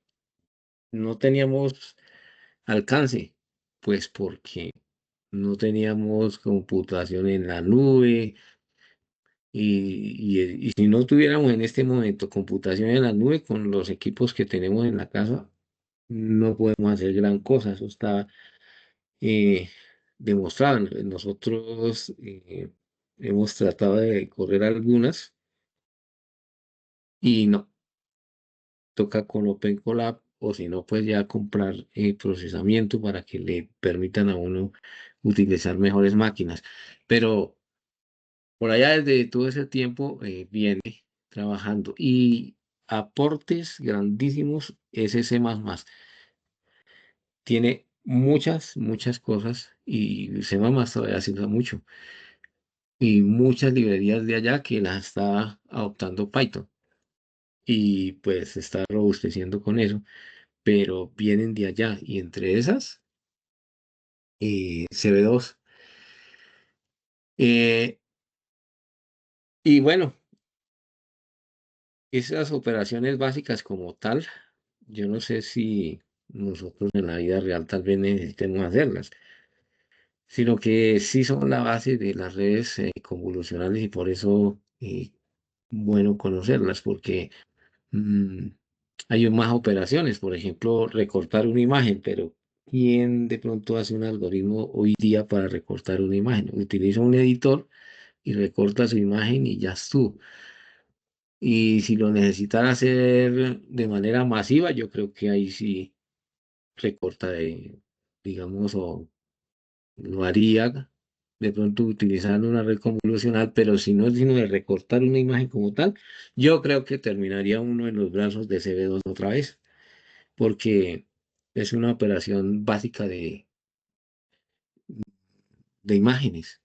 [SPEAKER 2] no teníamos alcance, pues porque no teníamos computación en la nube y si no tuviéramos en este momento computación en la nube con los equipos que tenemos en la casa, no podemos hacer gran cosa. Eso está eh, demostrado. Nosotros hemos tratado de correr algunas y no, toca con OpenColab o si no, pues ya comprar procesamiento para que le permitan a uno utilizar mejores máquinas. Pero por allá desde todo ese tiempo viene trabajando y aportes grandísimos ese C++. Tiene muchas cosas y C++ todavía se usa mucho y muchas librerías de allá que las está adoptando Python y pues se está robusteciendo con eso, pero vienen de allá y entre esas CB2. Eh, y bueno, esas operaciones básicas como tal, yo no sé si nosotros en la vida real tal vez necesitemos hacerlas, sino que sí son la base de las redes convolucionales y por eso bueno conocerlas, porque mm, hay más operaciones, por ejemplo, recortar una imagen, pero ¿quién de pronto hace un algoritmo hoy día para recortar una imagen? Utiliza un editor y recorta su imagen y ya estuvo. Y si lo necesitan hacer de manera masiva, yo creo que ahí sí recorta digamos, o lo haría de pronto utilizando una red convolucional, pero si no es sino de recortar una imagen como tal, yo creo que terminaría uno en los brazos de CB2 otra vez, porque es una operación básica de imágenes.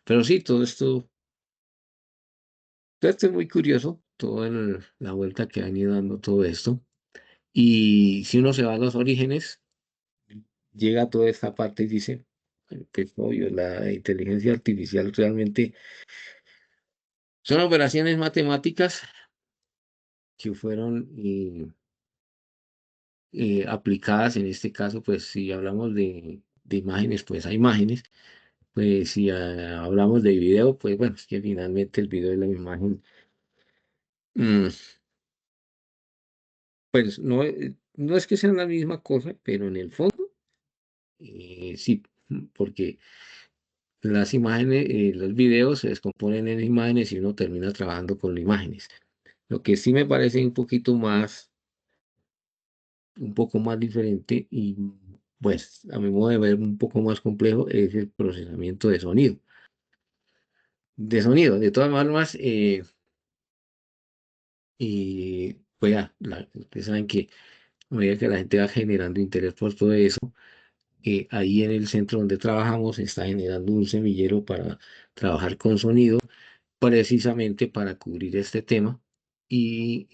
[SPEAKER 2] Pero sí, todo esto es muy curioso, toda la vuelta que han ido dando todo esto. Y si uno se va a los orígenes, llega a toda esta parte y dice, pues obvio, la inteligencia artificial realmente son operaciones matemáticas que fueron aplicadas, en este caso, pues si hablamos de imágenes, pues hay imágenes, pues si hablamos de video, pues bueno, es que finalmente el video es la imagen Mm, pues no es que sean la misma cosa, pero en el fondo sí, porque las imágenes, los videos se descomponen en imágenes y uno termina trabajando con imágenes. Lo que sí me parece un poco más diferente y pues a mi modo de ver un poco más complejo es el procesamiento de sonido. De sonido, de todas formas, y pues ya, ustedes saben que a medida que la gente va generando interés por todo eso, ahí en el centro donde trabajamos se está generando un semillero para trabajar con sonido, precisamente para cubrir este tema y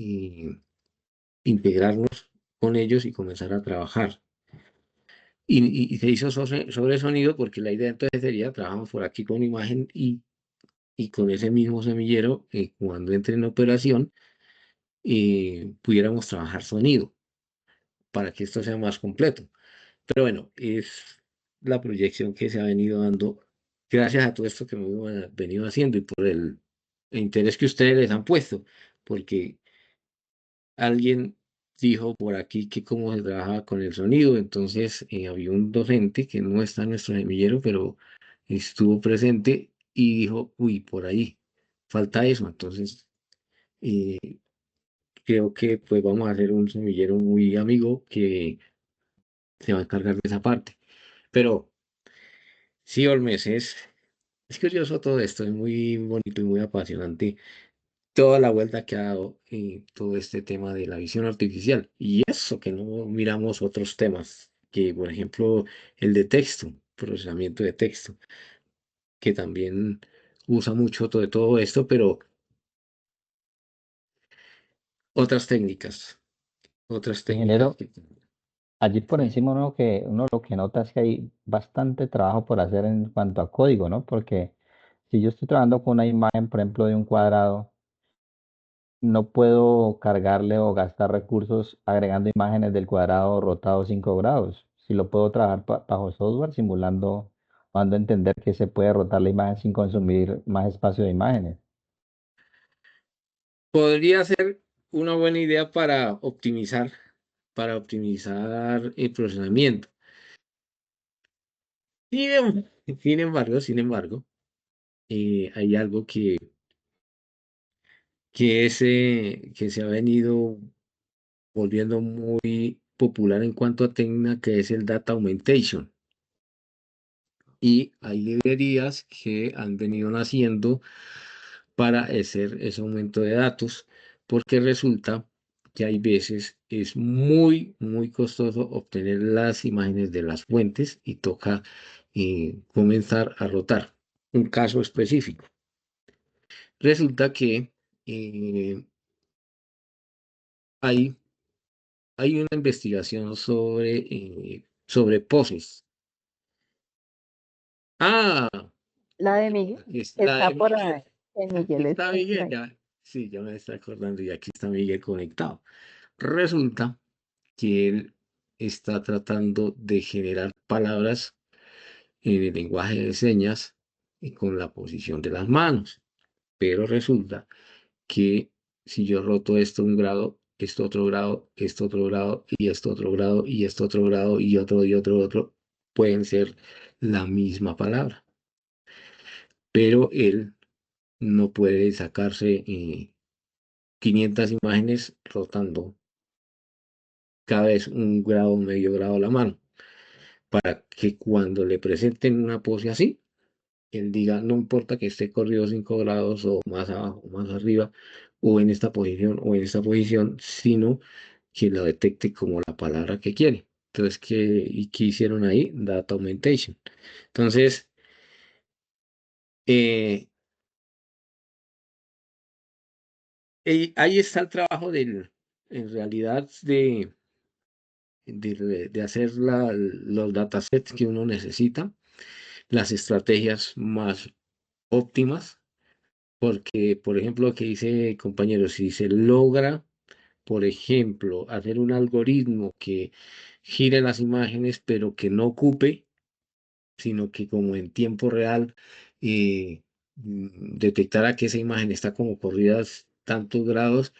[SPEAKER 2] integrarnos con ellos y comenzar a trabajar. Y se hizo sobre sonido porque la idea entonces sería, trabajamos por aquí con imagen y con ese mismo semillero, cuando entre en operación, pudiéramos trabajar sonido para que esto sea más completo. Pero bueno, es la proyección que se ha venido dando gracias a todo esto que hemos venido haciendo y por el interés que ustedes les han puesto, porque alguien dijo por aquí que cómo se trabajaba con el sonido, entonces había un docente que no está en nuestro semillero, pero estuvo presente y dijo, uy, por ahí falta eso, entonces eh, creo que pues vamos a hacer un semillero muy amigo que se va a encargar de esa parte. Pero sí, Olmes, es curioso todo esto, es muy bonito y muy apasionante toda la vuelta que ha dado todo este tema de la visión artificial. Y eso que no miramos otros temas, que por ejemplo el de texto, procesamiento de texto, que también usa mucho de todo esto, pero otras técnicas, otras técnicas
[SPEAKER 4] Ingeniero,
[SPEAKER 2] que...
[SPEAKER 4] allí por
[SPEAKER 2] Sí.
[SPEAKER 4] encima uno lo que nota es que hay bastante trabajo por hacer en cuanto a código, ¿no? Porque si yo estoy trabajando con una imagen, por ejemplo, de un cuadrado, no puedo cargarle o gastar recursos agregando imágenes del cuadrado rotado 5 grados. Si lo puedo trabajar bajo software simulando, dando a entender que se puede rotar la imagen sin consumir más espacio de imágenes.
[SPEAKER 2] Podría ser una buena idea para optimizar el procesamiento. Sin embargo, hay algo que se ha venido volviendo muy popular en cuanto a técnica, que es el data augmentation. Y hay librerías que han venido naciendo para hacer ese aumento de datos, porque resulta que hay veces es muy, muy costoso obtener las imágenes de las fuentes y toca comenzar a rotar. Un caso específico. Resulta que eh, hay, hay una investigación sobre poses. Ah,
[SPEAKER 1] La de Miguel
[SPEAKER 2] la
[SPEAKER 1] está
[SPEAKER 2] de
[SPEAKER 1] por
[SPEAKER 2] Miguel.
[SPEAKER 1] ahí. El
[SPEAKER 2] Aquí
[SPEAKER 1] Miguel
[SPEAKER 2] está
[SPEAKER 1] está por
[SPEAKER 2] Miguel,
[SPEAKER 1] ahí.
[SPEAKER 2] ya. Sí, ya me está acordando y aquí está Miguel conectado. Resulta que él está tratando de generar palabras en el lenguaje de señas y con la posición de las manos. Pero resulta que si yo roto esto un grado, esto otro grado, esto otro grado, y esto otro grado, y esto otro grado, y otro, pueden ser la misma palabra. Pero él no puede sacarse 500 imágenes rotando cada vez un grado, medio grado a la mano, para que cuando le presenten una pose así, él diga, no importa que esté corrido 5 grados o más abajo, o más arriba, o en esta posición, o en esta posición, sino que lo detecte como la palabra que quiere. Entonces, ¿qué hicieron ahí? Data augmentation. Entonces, eh, ahí está el trabajo en realidad, de hacer los datasets que uno necesita, las estrategias más óptimas, porque, por ejemplo, que dice compañero, si se logra, por ejemplo, hacer un algoritmo que gire las imágenes, pero que no ocupe, sino que como en tiempo real detectara que esa imagen está como corrida tantos grados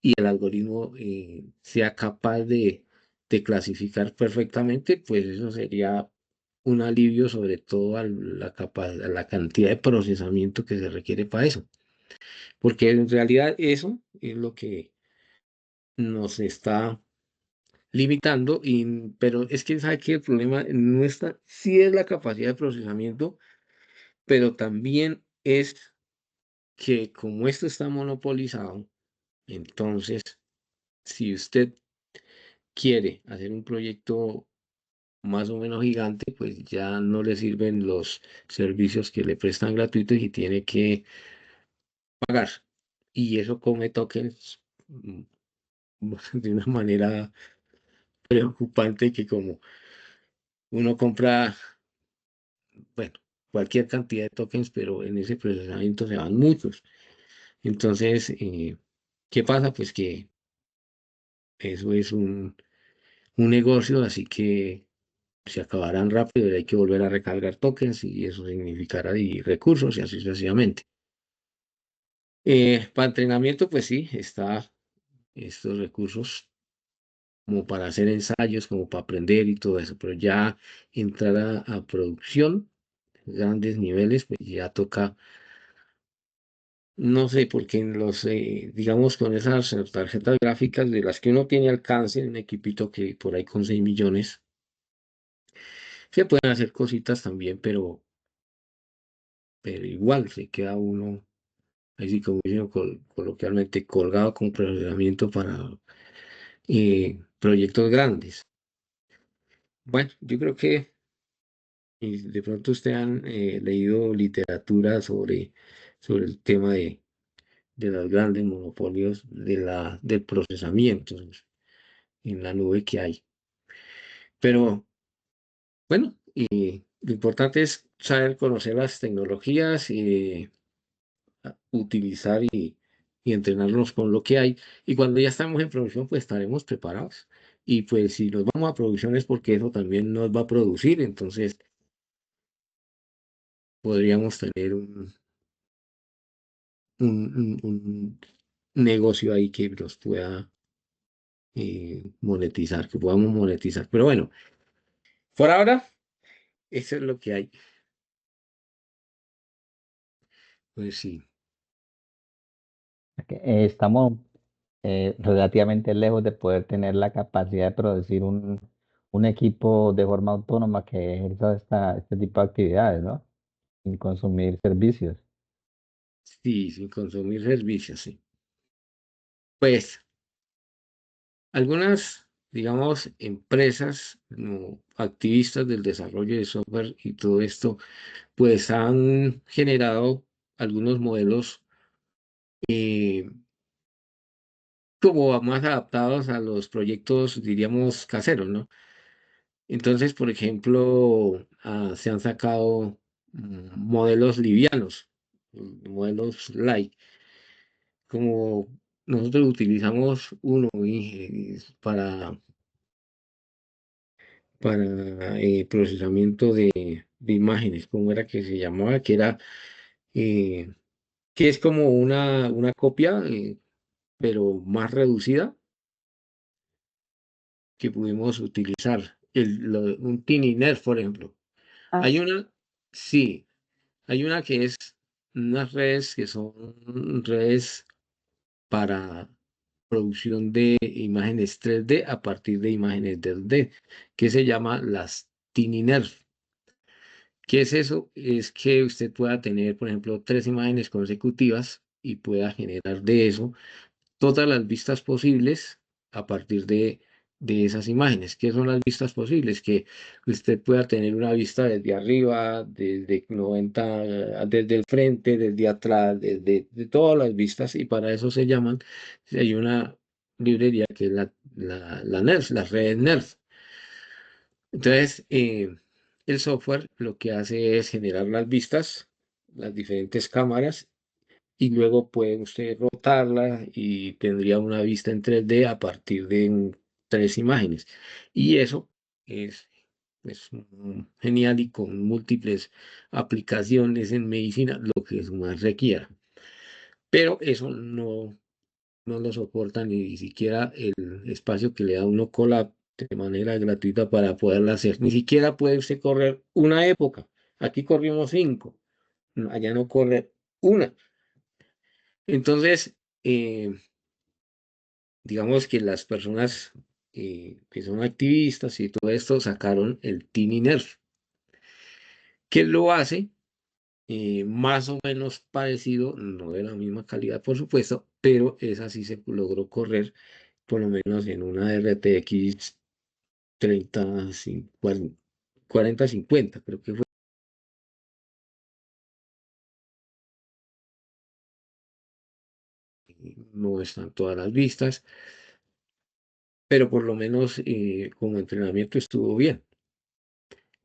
[SPEAKER 2] y el algoritmo sea capaz de clasificar perfectamente, pues eso sería un alivio sobre todo a a la cantidad de procesamiento que se requiere para eso. Porque en realidad eso es lo que nos está limitando, pero es que sabe que el problema no está, sí es la capacidad de procesamiento, pero también es que como esto está monopolizado, entonces si usted quiere hacer un proyecto más o menos gigante, pues ya no le sirven los servicios que le prestan gratuitos y tiene que pagar. Y eso come tokens de una manera preocupante que como uno compra, bueno, cualquier cantidad de tokens, pero en ese procesamiento se van muchos. Entonces, ¿qué pasa? Pues que eso es un negocio, así que se acabarán rápido y hay que volver a recargar tokens y eso significará y recursos y así sucesivamente. Para entrenamiento, pues sí, está estos recursos como para hacer ensayos, como para aprender y todo eso, pero ya entrar a producción, grandes niveles, pues ya toca, no sé, porque en los, digamos, con esas tarjetas gráficas de las que uno tiene alcance, un equipito que por ahí con 6 millones, se pueden hacer cositas también, pero igual se queda uno, así como dicen coloquialmente, colgado con procesamiento para proyectos grandes. Bueno, yo creo que de pronto ustedes han leído literatura sobre el tema de los grandes monopolios del procesamiento en la nube que hay. Pero bueno, y lo importante es saber conocer las tecnologías y utilizar y entrenarnos con lo que hay. Y cuando ya estamos en producción, pues estaremos preparados. Y pues si nos vamos a producción es porque eso también nos va a producir, entonces podríamos tener un negocio ahí que nos pueda monetizar, que podamos monetizar. Pero bueno, por ahora, eso es lo que hay. Pues sí,
[SPEAKER 4] Que, estamos relativamente lejos de poder tener la capacidad de producir un equipo de forma autónoma que ejerza este tipo de actividades, ¿no? Sin consumir servicios.
[SPEAKER 2] sí, sin consumir servicios, sí. Pues algunas, digamos, empresas como activistas del desarrollo de software y todo esto, pues han generado algunos modelos eh, como más adaptados a los proyectos, diríamos, caseros, ¿no? Entonces, por ejemplo, se han sacado modelos livianos, modelos light, como nosotros utilizamos uno para procesamiento de imágenes, ¿cómo era que se llamaba? Que era, eh, que es como una copia, pero más reducida que pudimos utilizar. Un Tiny por ejemplo.
[SPEAKER 1] Ah,
[SPEAKER 2] Hay una, sí, hay una que es unas redes que son redes para producción de imágenes 3D a partir de imágenes 2D, que se llama las TiniNerf. ¿Qué es eso? Es que usted pueda tener, por ejemplo, 3 imágenes consecutivas y pueda generar de eso todas las vistas posibles a partir de esas imágenes. ¿Qué son las vistas posibles? Que usted pueda tener una vista desde arriba, desde 90, desde el frente, desde atrás, desde de todas las vistas, y para eso se llaman, hay una librería que es la NERF, las redes NERF. Entonces, el software lo que hace es generar las vistas, las diferentes cámaras, y luego puede usted rotarla y tendría una vista en 3D a partir de 3 imágenes. Y eso es, pues, genial y con múltiples aplicaciones en medicina, lo que más requiera. Pero eso no no lo soporta ni siquiera el espacio que le da uno Colab de manera gratuita para poderla hacer. Ni siquiera puede usted correr una época. Aquí corrimos 5, allá no corre una. Entonces, digamos que las personas que son activistas y todo esto sacaron el Tiny Nerf, que lo hace más o menos parecido, no de la misma calidad, por supuesto, pero esa sí se logró correr, por lo menos en una RTX 4050, creo que fue. No están todas las vistas, pero por lo menos como entrenamiento estuvo bien.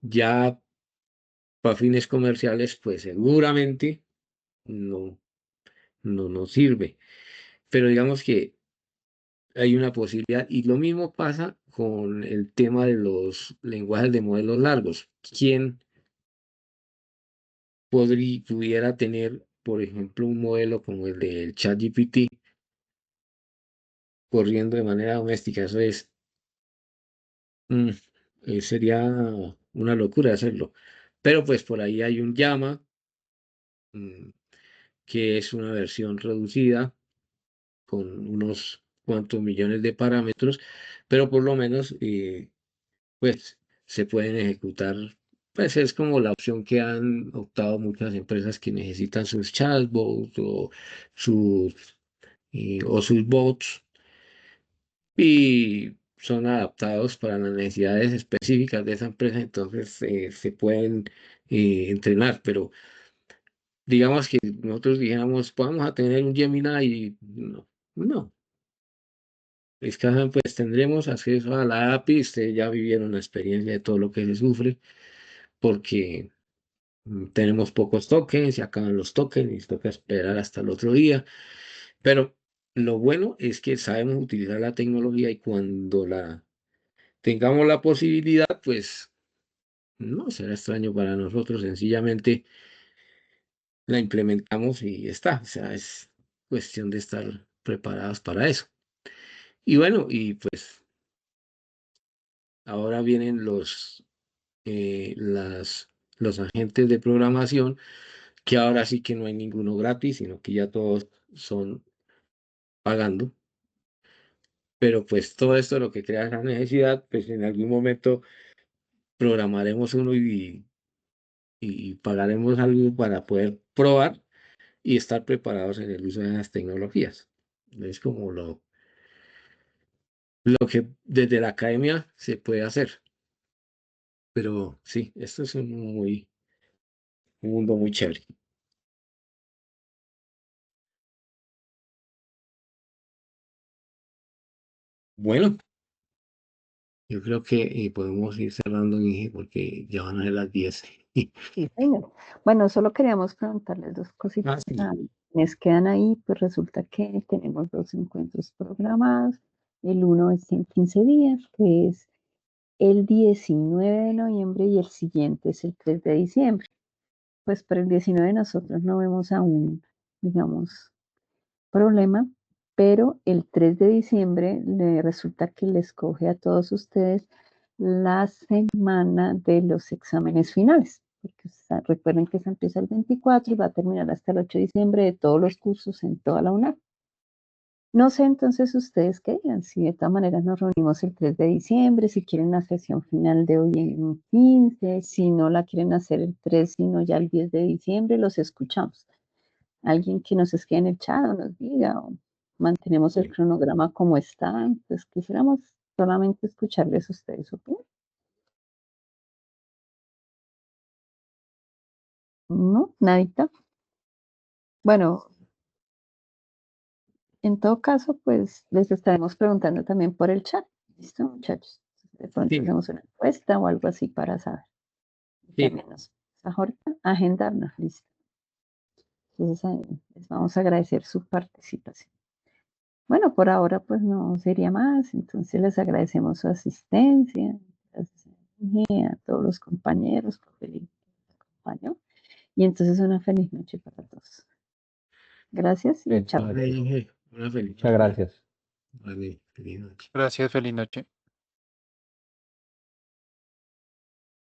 [SPEAKER 2] Ya para fines comerciales, pues seguramente no, no sirve. Pero digamos que hay una posibilidad y lo mismo pasa con el tema de los lenguajes de modelos largos. ¿Quién pudiera tener, por ejemplo, un modelo como el del ChatGPT corriendo de manera doméstica? Eso es, mm, sería una locura hacerlo. Pero pues por ahí hay un Llama, mm, que es una versión reducida con unos cuantos millones de parámetros, pero por lo menos pues se pueden ejecutar, pues es como la opción que han optado muchas empresas que necesitan sus chatbots sus, o sus bots y son adaptados para las necesidades específicas de esa empresa, entonces se pueden entrenar, pero digamos que nosotros dijéramos, vamos a tener un Gemini y no, no. Escasamente pues tendremos acceso a la API, ustedes ya vivieron la experiencia de todo lo que se sufre, porque tenemos pocos tokens, se acaban los tokens y toca esperar hasta el otro día. Pero lo bueno es que sabemos utilizar la tecnología y cuando la tengamos la posibilidad, pues no será extraño para nosotros, sencillamente la implementamos y está. O sea, es cuestión de estar preparados para eso. Y bueno, y pues ahora vienen los agentes de programación, que ahora sí que no hay ninguno gratis, sino que ya todos son pagando. Pero pues todo esto lo que crea esa necesidad, pues en algún momento programaremos uno y pagaremos algo para poder probar y estar preparados en el uso de las tecnologías. Es como lo que desde la academia se puede hacer. Pero sí, esto es un mundo muy chévere. Bueno, yo creo que podemos ir cerrando, Inge, porque ya van a ser las 10.
[SPEAKER 1] Sí, señor. Bueno, solo queríamos preguntarles dos cositas.
[SPEAKER 2] Sí.
[SPEAKER 1] Quienes quedan ahí, pues resulta que tenemos 2 encuentros programados. El uno es en 15 días, que es el 19 de noviembre y el siguiente es el 3 de diciembre. Pues para el 19 nosotros no vemos aún, digamos, problema, pero el 3 de diciembre le resulta que les coge a todos ustedes la semana de los exámenes finales, porque recuerden que se empieza el 24 y va a terminar hasta el 8 de diciembre de todos los cursos en toda la UNAM. No sé entonces ustedes qué digan, si de todas maneras nos reunimos el 3 de diciembre, si quieren la sesión final de hoy en 15, si no la quieren hacer el 3, sino ya el 10 de diciembre, los escuchamos. Alguien que nos escriba en el chat o nos diga, o mantenemos el cronograma como está, pues quisiéramos solamente escucharles a ustedes, ¿ok? No, nadita. Bueno, en todo caso, pues les estaremos preguntando también por el chat. ¿Listo, muchachos? De pronto
[SPEAKER 2] Sí,
[SPEAKER 1] hacemos una encuesta o algo así para saber.
[SPEAKER 2] sí.
[SPEAKER 1] También nos ahorita agendarnos, listo. Entonces les vamos a agradecer su participación. Bueno, por ahora pues no sería más, entonces les agradecemos su asistencia, gracias a todos los compañeros por venir que nos acompañó. Y entonces una feliz noche para todos. Gracias y chao.
[SPEAKER 2] Vale, Inge. Una feliz
[SPEAKER 4] Muchas
[SPEAKER 2] noche.
[SPEAKER 4] gracias.
[SPEAKER 2] Vale, feliz noche.
[SPEAKER 5] Gracias, feliz noche.